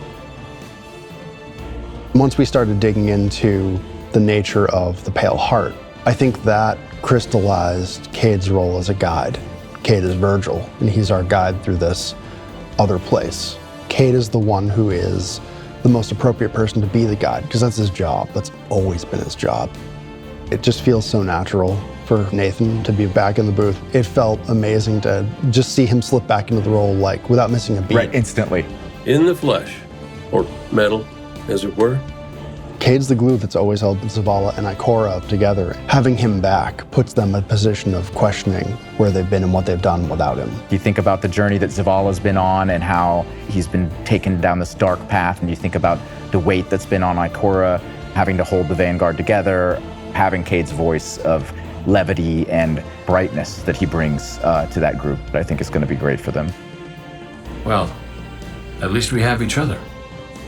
Once we started digging into the nature of the Pale Heart, I think that crystallized Cade's role as a guide. Cade is Virgil, and he's our guide through this other place. Cade is the one who is the most appropriate person to be the guide, because that's his job. That's always been his job. It just feels so natural for Nathan to be back in the booth. It felt amazing to just see him slip back into the role like without missing a beat. Right, instantly. In the flesh, or metal, as it were. Cade's the glue that's always held Zavala and Ikora together. Having him back puts them in a position of questioning where they've been and what they've done without him. You think about the journey that Zavala's been on and how he's been taken down this dark path, and you think about the weight that's been on Ikora, having to hold the Vanguard together, having Cade's voice of levity and brightness that he brings to that group. I think it's going to be great for them. Well, at least we have each other.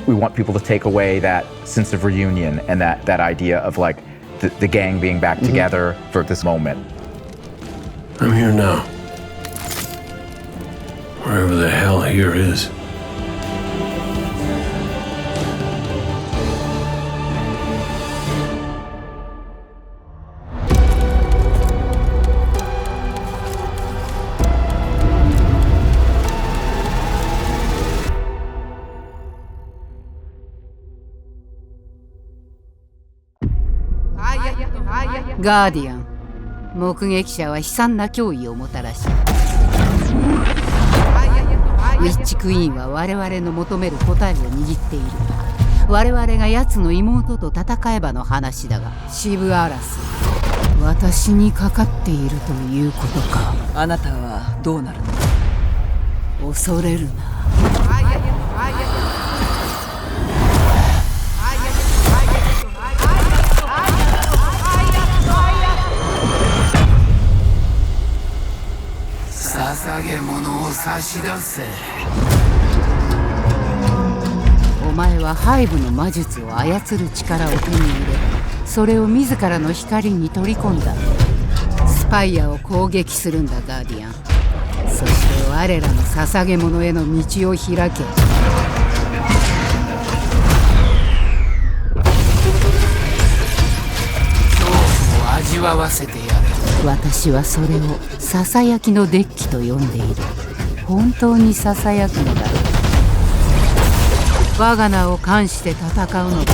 We want people to take away that sense of reunion and that idea of like the gang being back together for this moment. I'm here now. Wherever the hell here is.ガーディアン、目撃者は悲惨な脅威をもたらし、ウィッチクイーンは我々の求める答えを握っている。我々が奴の妹と戦えばの話だが、シブアラス、私にかかっているということか。あなたはどうなるの？恐れるな。捧げ物を差し出せ。お前はハイブの魔術を操る力を手に入れ、それを自らの光に取り込んだ。スパイアを攻撃するんだ、ガーディアン。そして我らの捧げ物への道を開け。恐怖を味わわせてやる。私はそれをささやきのデッキと呼んでいる。本当にささやくのだ。我が名を冠して戦うのだ。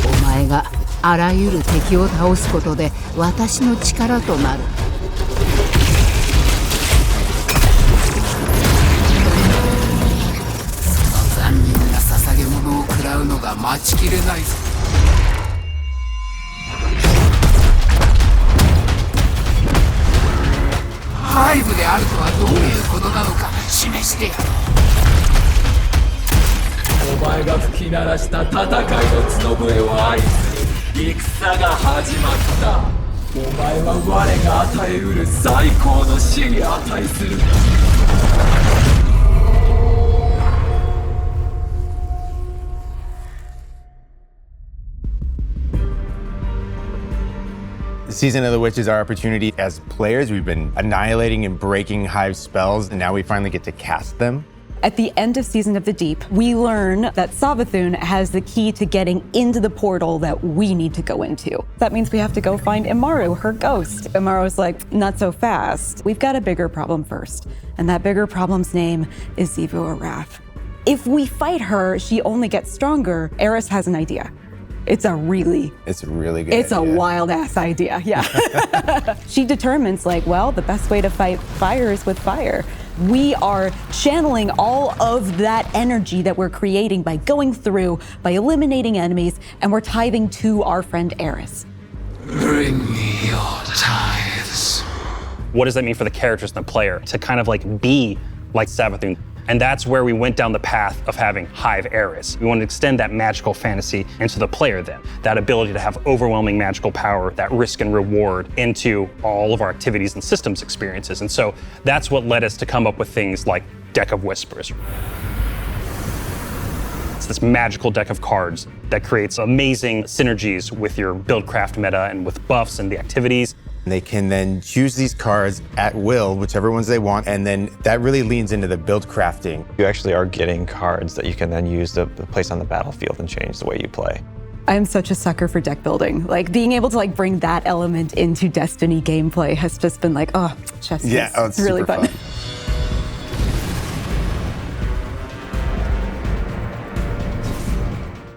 お前があらゆる敵を倒すことで私の力となる。その残忍な捧げ物を食らうのが待ちきれないぞ。ハイブであるとはどういうことなのか示してやろう。お前が吹き鳴らした戦いの角笛を合図に戦が始まった。お前は我が与えうる最高の死に値する。Season of the Witch is our opportunity as players. We've been annihilating and breaking Hive spells, and now we finally get to cast them. At the end of Season of the Deep, we learn that Savathun has the key to getting into the portal that we need to go into. That means we have to go find Imaru, her ghost. Imaru's like, not so fast. We've got a bigger problem first, and that bigger problem's name is Xivu Arath. If we fight her, she only gets stronger. Eris has an idea. It's a really good It's idea. a wild ass idea, yeah. She determines like, well, the best way to fight fire is with fire. We are channeling all of that energy that we're creating by going through, by eliminating enemies, and we're tithing to our friend Eris. Bring me your tithes. What does that mean for the characters and the player to kind of like be like Savathun? And that's where we went down the path of having Hive Eris. We wanted to extend that magical fantasy into the player then. That ability to have overwhelming magical power, that risk and reward into all of our activities and systems experiences. And so that's what led us to come up with things like Deck of Whispers. It's this magical deck of cards that creates amazing synergies with your buildcraft meta and with buffs and the activities. They can then choose these cards at will, whichever ones they want, and then that really leans into the build crafting. You actually are getting cards that you can then use to place on the battlefield and change the way you play. I'm such a sucker for deck building. Like being able to like bring that element into Destiny gameplay has just been like, oh, chess piece. Yeah, oh, it's really super fun.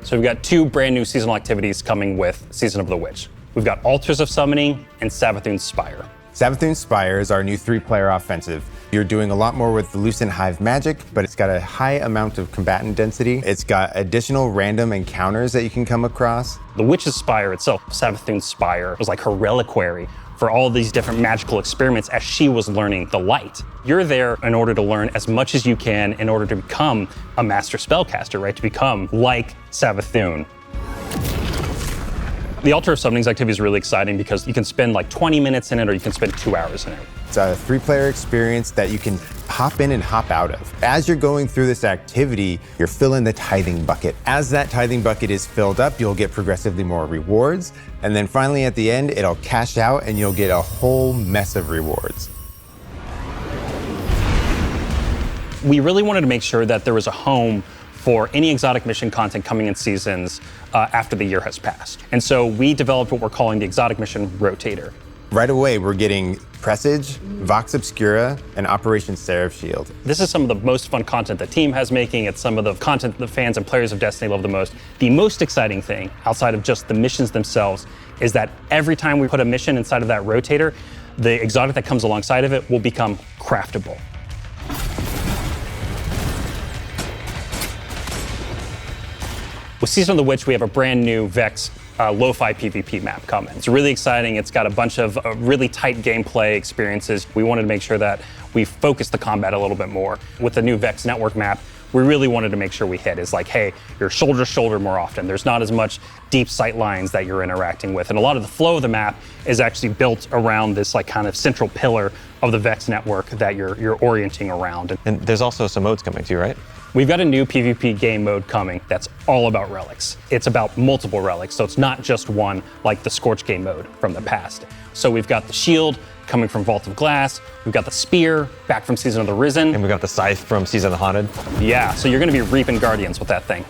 So we've got 2 brand new seasonal activities coming with Season of the Witch. We've got Altars of Summoning and Savathun's Spire. Savathun's Spire is our new 3-player offensive. You're doing a lot more with the Lucent Hive magic, but it's got a high amount of combatant density. It's got additional random encounters that you can come across. The Witch's Spire itself, Savathun's Spire, was like her reliquary for all these different magical experiments as she was learning the light. You're there in order to learn as much as you can in order to become a master spellcaster, right? To become like Savathun. The Altar of Summonings activity is really exciting because you can spend like 20 minutes in it or you can spend 2 hours in it. It's a 3-player experience that you can hop in and hop out of. As you're going through this activity, you're filling the tithing bucket. As that tithing bucket is filled up, you'll get progressively more rewards. And then finally at the end, it'll cash out and you'll get a whole mess of rewards. We really wanted to make sure that there was a home for any exotic mission content coming in seasons after the year has passed. And so we developed what we're calling the Exotic Mission Rotator. Right away, we're getting Presage, Vox Obscura, and Operation Seraph Shield. This is some of the most fun content the team has making. It's some of the content the fans and players of Destiny love the most. The most exciting thing, outside of just the missions themselves, is that every time we put a mission inside of that rotator, the exotic that comes alongside of it will become craftable. With Season of the Witch, we have a brand new Vex lo-fi PvP map coming. It's really exciting. It's got a bunch of really tight gameplay experiences. We wanted to make sure that we focused the combat a little bit more. With the new Vex network map, we really wanted to make sure we hit is like, hey, you're shoulder to shoulder more often. There's not as much deep sight lines that you're interacting with. And a lot of the flow of the map is actually built around this like kind of central pillar of the Vex network that you're orienting around. And there's also some modes coming too, right? We've got a new PvP game mode coming that's all about relics. It's about multiple relics, so it's not just one like the Scorch game mode from the past. So we've got the shield coming from Vault of Glass, we've got the spear back from Season of the Risen. And we've got the scythe from Season of the Haunted. Yeah, so you're gonna be reaping Guardians with that thing.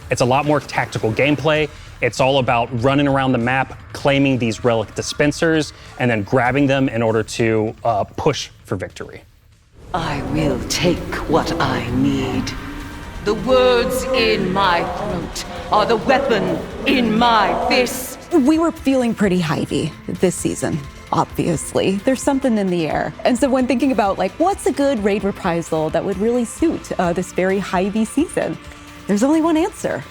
It's a lot more tactical gameplay. It's all about running around the map, claiming these relic dispensers, and then grabbing them in order to push for victory. I will take what I need. The words in my throat are the weapon in my fist. We were feeling pretty hivey this season, obviously. There's something in the air. And so when thinking about like, what's a good raid reprisal that would really suit this very hivey season, there's only one answer.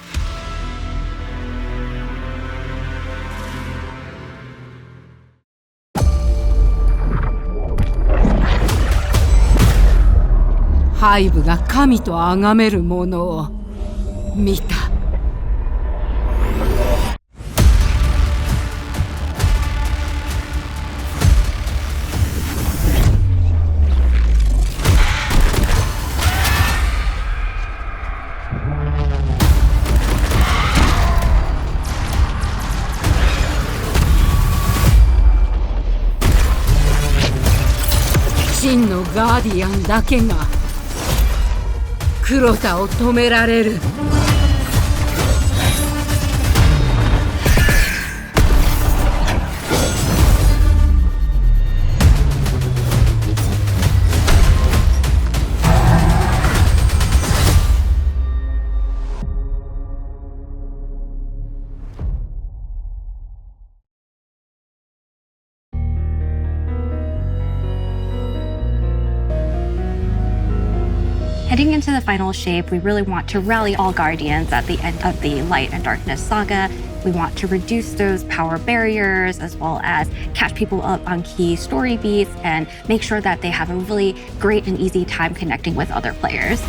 Hive が神と崇めるものを見た。真のガーディアンだけが黒田を止められる。Heading into the final shape, we really want to rally all Guardians at the end of the Light and Darkness saga. We want to reduce those power barriers, as well as catch people up on key story beats and make sure that they have a really great and easy time connecting with other players.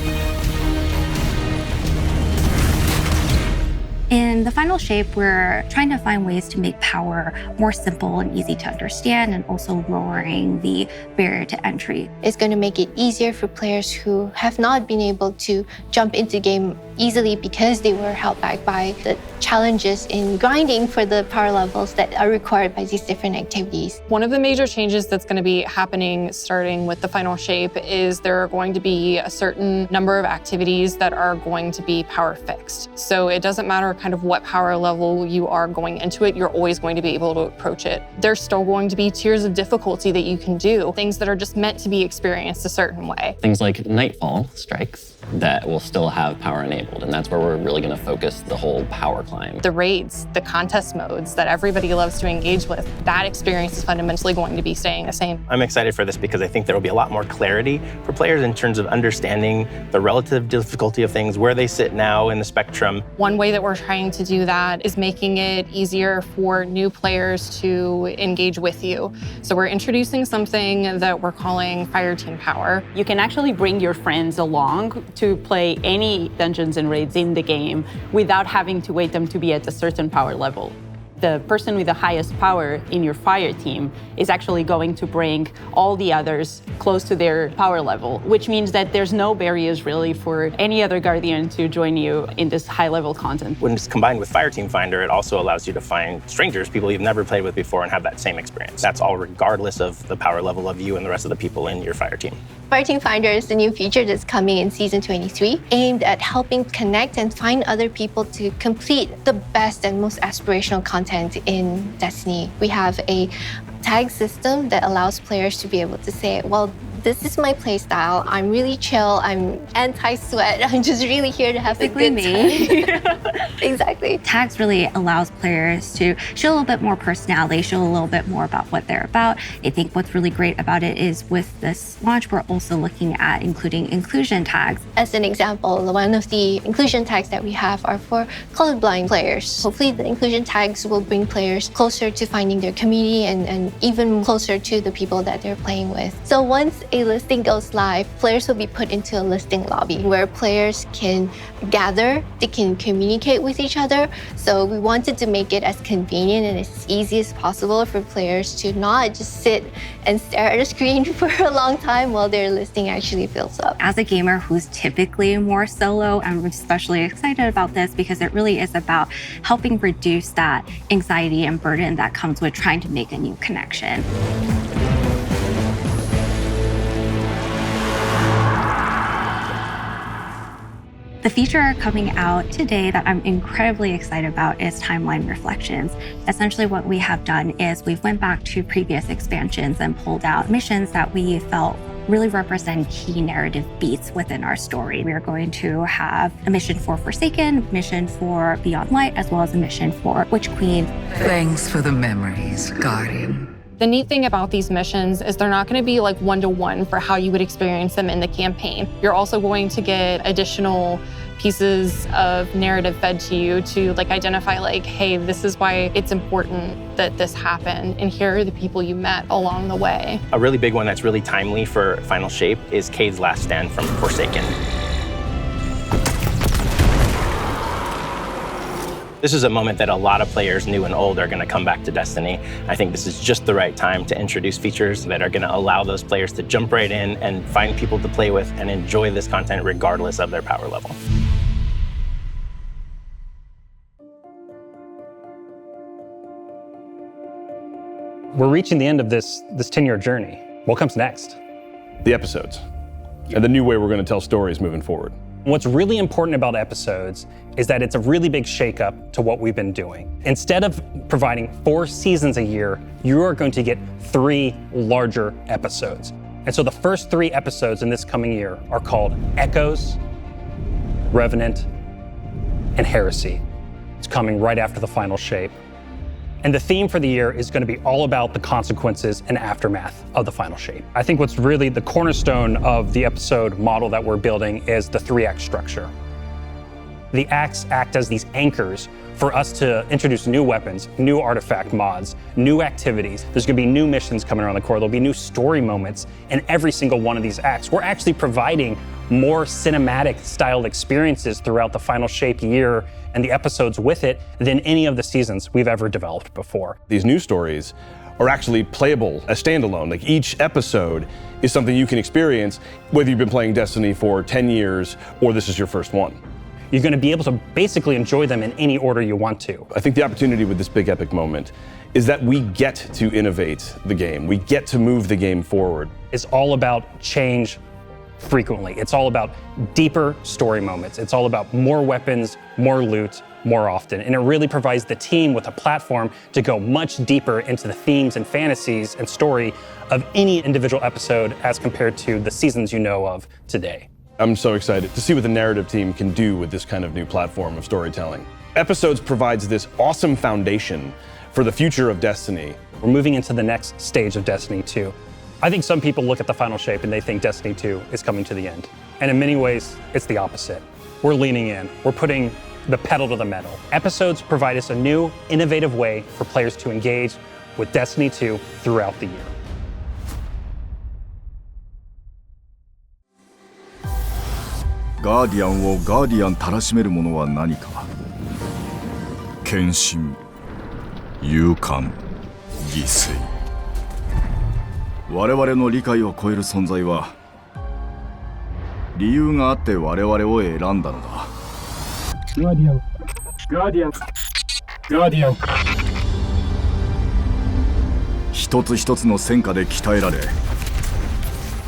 In the final shape, we're trying to find ways to make power more simple and easy to understand, and also lowering the barrier to entry. It's going to make it easier for players who have not been able to jump into game easily because they were held back by the challenges in grinding for the power levels that are required by these different activities. One of the major changes that's going to be happening starting with the final shape is there are going to be a certain number of activities that are going to be power fixed. So it doesn't matter kind of what power level you are going into it, you're always going to be able to approach it. There's still going to be tiers of difficulty that you can do, things that are just meant to be experienced a certain way. Things like Nightfall strikes that will still have power enabled, and that's where we're really going to focus the whole power climb. The raids, the contest modes that everybody loves to engage with, that experience is fundamentally going to be staying the same. I'm excited for this because I think there will be a lot more clarity for players in terms of understanding the relative difficulty of things, where they sit now in the spectrum. One way that we're trying to do that is making it easier for new players to engage with you. So we're introducing something that we're calling Fire Team Power. You can actually bring your friends along to play any dungeons and raids in the game without having to wait them to be at a certain power level. The person with the highest power in your fire team is actually going to bring all the others close to their power level, which means that there's no barriers really for any other Guardian to join you in this high-level content. When it's combined with Fire Team Finder, it also allows you to find strangers, people you've never played with before, and have that same experience. That's all regardless of the power level of you and the rest of the people in your fire team. Fire Team Finder is the new feature that's coming in Season 23, aimed at helping connect and find other people to complete the best and most aspirational content in Destiny. We have a tag system that allows players to be able to say, well, this is my playstyle. I'm really chill. I'm anti-sweat. I'm just really here to have a good time. Exactly. Tags really allows players to show a little bit more personality, show a little bit more about what they're about. I think what's really great about it is with this launch, we're also looking at including inclusion tags. As an example, one of the inclusion tags that we have are for colorblind players. Hopefully the inclusion tags will bring players closer to finding their community and even closer to the people that they're playing with. So once a listing goes live, players will be put into a listing lobby where players can gather, they can communicate with each other. So we wanted to make it as convenient and as easy as possible for players to not just sit and stare at a screen for a long time while their listing actually fills up. As a gamer who's typically more solo, I'm especially excited about this because it really is about helping reduce that anxiety and burden that comes with trying to make a new connection. The feature coming out today that I'm incredibly excited about is Timeline Reflections. Essentially what we have done is we've went back to previous expansions and pulled out missions that we felt really represent key narrative beats within our story. We are going to have a mission for Forsaken, a mission for Beyond Light, as well as a mission for Witch Queen. Thanks for the memories, Guardian. The neat thing about these missions is they're not going to be like one-to-one for how you would experience them in the campaign. You're also going to get additional pieces of narrative fed to you to like identify like, hey, this is why it's important that this happened, and here are the people you met along the way. A really big one that's really timely for Final Shape is Cade's last stand from Forsaken. This is a moment that a lot of players, new and old, are going to come back to Destiny. I think this is just the right time to introduce features that are going to allow those players to jump right in and find people to play with and enjoy this content regardless of their power level. We're reaching the end of this 10-year journey. What comes next? The episodes, and the new way we're going to tell stories moving forward. What's really important about episodes is that it's a really big shakeup to what we've been doing. Instead of providing 4 seasons a year, you are going to get 3 larger episodes. And so the first 3 episodes in this coming year are called Echoes, Revenant, and Heresy. It's coming right after the Final Shape. And the theme for the year is going to be all about the consequences and aftermath of the final shape. I think what's really the cornerstone of the episode model that we're building is the 3-act structure. The acts act as these anchors for us to introduce new weapons, new artifact mods, new activities. There's going to be new missions coming around the core. There'll be new story moments in every single one of these acts. We're actually providing more cinematic styled experiences throughout the final shape year and the episodes with it than any of the seasons we've ever developed before. These new stories are actually playable as standalone. Like each episode is something you can experience whether you've been playing Destiny for 10 years or this is your first one. You're going to be able to basically enjoy them in any order you want to. I think the opportunity with this big epic moment is that we get to innovate the game. We get to move the game forward. It's all about change frequently. It's all about deeper story moments. It's all about more weapons, more loot, more often. And it really provides the team with a platform to go much deeper into the themes and fantasies and story of any individual episode as compared to the seasons you know of today. I'm so excited to see what the narrative team can do with this kind of new platform of storytelling. Episodes provides this awesome foundation for the future of Destiny. We're moving into the next stage of Destiny 2. I think some people look at the final shape and they think Destiny 2 is coming to the end. And in many ways, it's the opposite. We're leaning in. We're putting the pedal to the metal. Episodes provide us a new, innovative way for players to engage with Destiny 2 throughout the year. Guardian を Guardian たらしめるものは何か。献身、勇敢、犠牲。我々の理解を超える存在は理由があって我々を選んだのだ。Guardian、Guardian、Guardian。一つ一つの戦果で鍛えられ、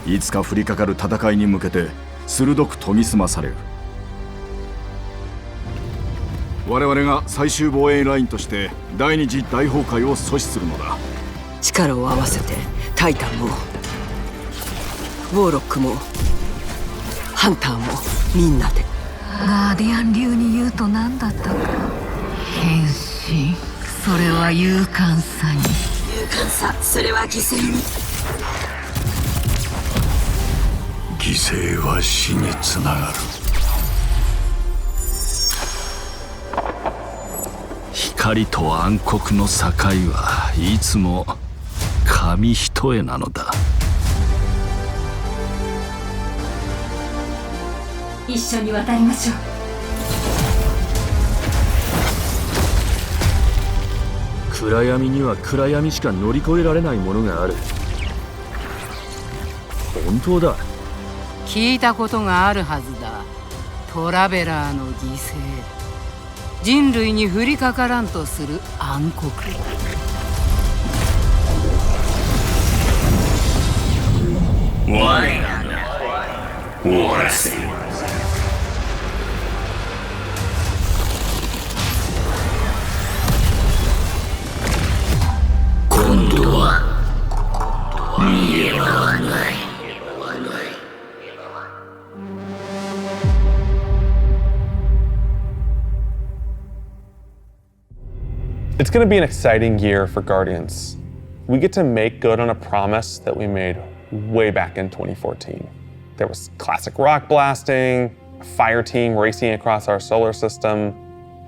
いつか降りかかる戦いに向けて鋭く研ぎ澄まされる。我々が最終防衛ラインとして第二次大崩壊を阻止するのだ。力を合わせてタイタンもウォーロックもハンターもみんなで。ガーディアン流に言うと何だったか。変身、それは勇敢さに。勇敢さ、それは犠牲に。犠牲は死につながる。光と暗黒の境はいつも紙一重なのだ。一緒に渡りましょう。暗闇には暗闇しか乗り越えられないものがある。本当だ。聞いたことがあるはずだ。トラベラーの犠牲、人類に降りかからんとする暗黒。我らが終わらせる。今度は逃げ場はない。It's going to be an exciting year for Guardians. We get to make good on a promise that we made way back in 2014. There was classic rock blasting, a fire team racing across our solar system,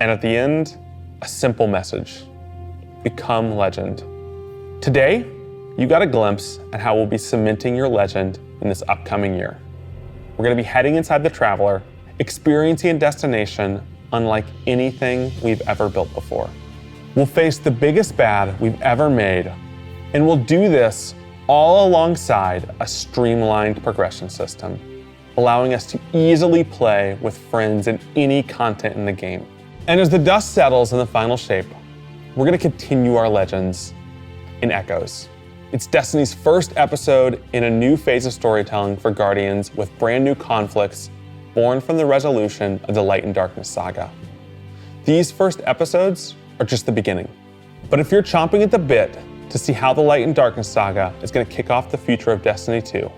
and at the end, a simple message: become legend. Today, you got a glimpse at how we'll be cementing your legend in this upcoming year. We're going to be heading inside the Traveler, experiencing a destination unlike anything we've ever built before. We'll face the biggest bad we've ever made, and we'll do this all alongside a streamlined progression system, allowing us to easily play with friends in any content in the game. And as the dust settles in the final shape, we're going to continue our legends in Echoes. It's Destiny's first episode in a new phase of storytelling for Guardians with brand new conflicts born from the resolution of the Light and Darkness saga. These first episodes are just the beginning. But if you're chomping at the bit to see how the Light and Darkness saga is going to kick off the future of Destiny 2,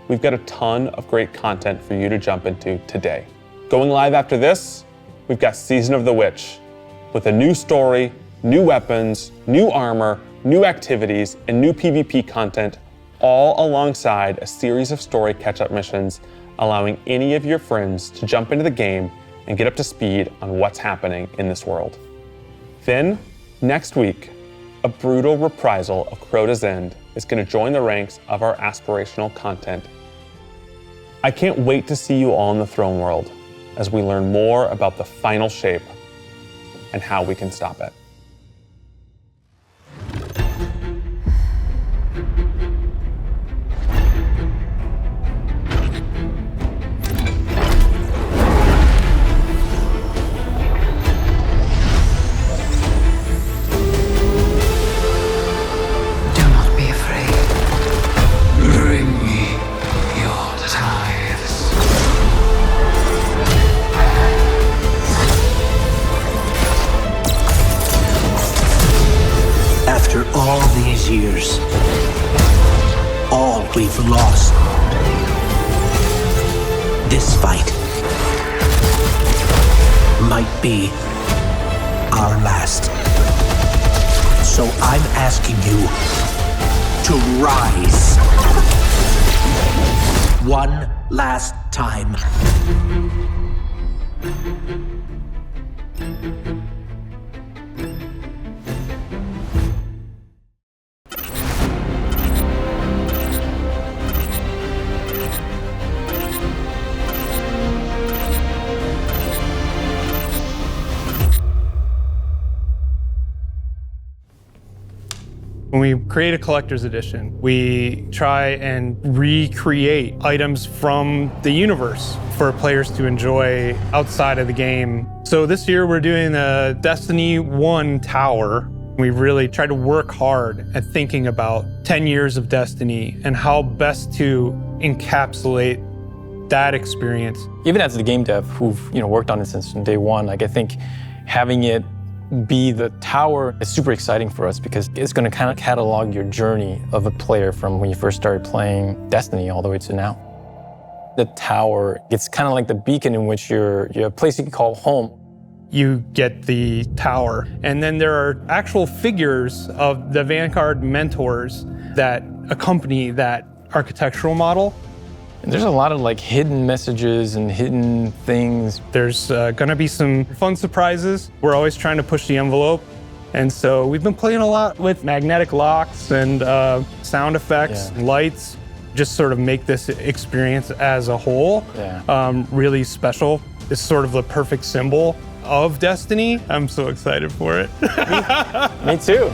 we've got a ton of great content for you to jump into today. Going live after this, we've got Season of the Witch, with a new story new weapons, new armor, new activities, and new PvP content, all alongside a series of story catch-up missions, allowing any of your friends to jump into the game and get up to speed on what's happening in this world. Then, next week, a brutal reprisal of Crota's End is going to join the ranks of our aspirational content. I can't wait to see you all in the throne world as we learn more about the final shape and how we can stop it. All these years, all we've lost. This fight might be our last. So I'm asking you to rise one last time. When we create a collector's edition, we try and recreate items from the universe for players to enjoy outside of the game. So this year we're doing a Destiny 1 tower. We really tried to work hard at thinking about 10 years of Destiny and how best to encapsulate that experience. Even as the game dev who've worked on it since day one, like I think having it be the tower is super exciting for us because it's going to kind of catalog your journey of a player from when you first started playing Destiny all the way to now. The tower, it's kind of like the beacon in which you're a place you can call home. You get the tower, and then there are actual figures of the Vanguard mentors that accompany that architectural model. And there's a lot of like hidden messages and hidden things. There's gonna be some fun surprises. We're always trying to push the envelope. And so we've been playing a lot with magnetic locks and sound effects, and lights, just sort of make this experience as a whole really special. It's sort of the perfect symbol of Destiny. I'm so excited for it. Me too.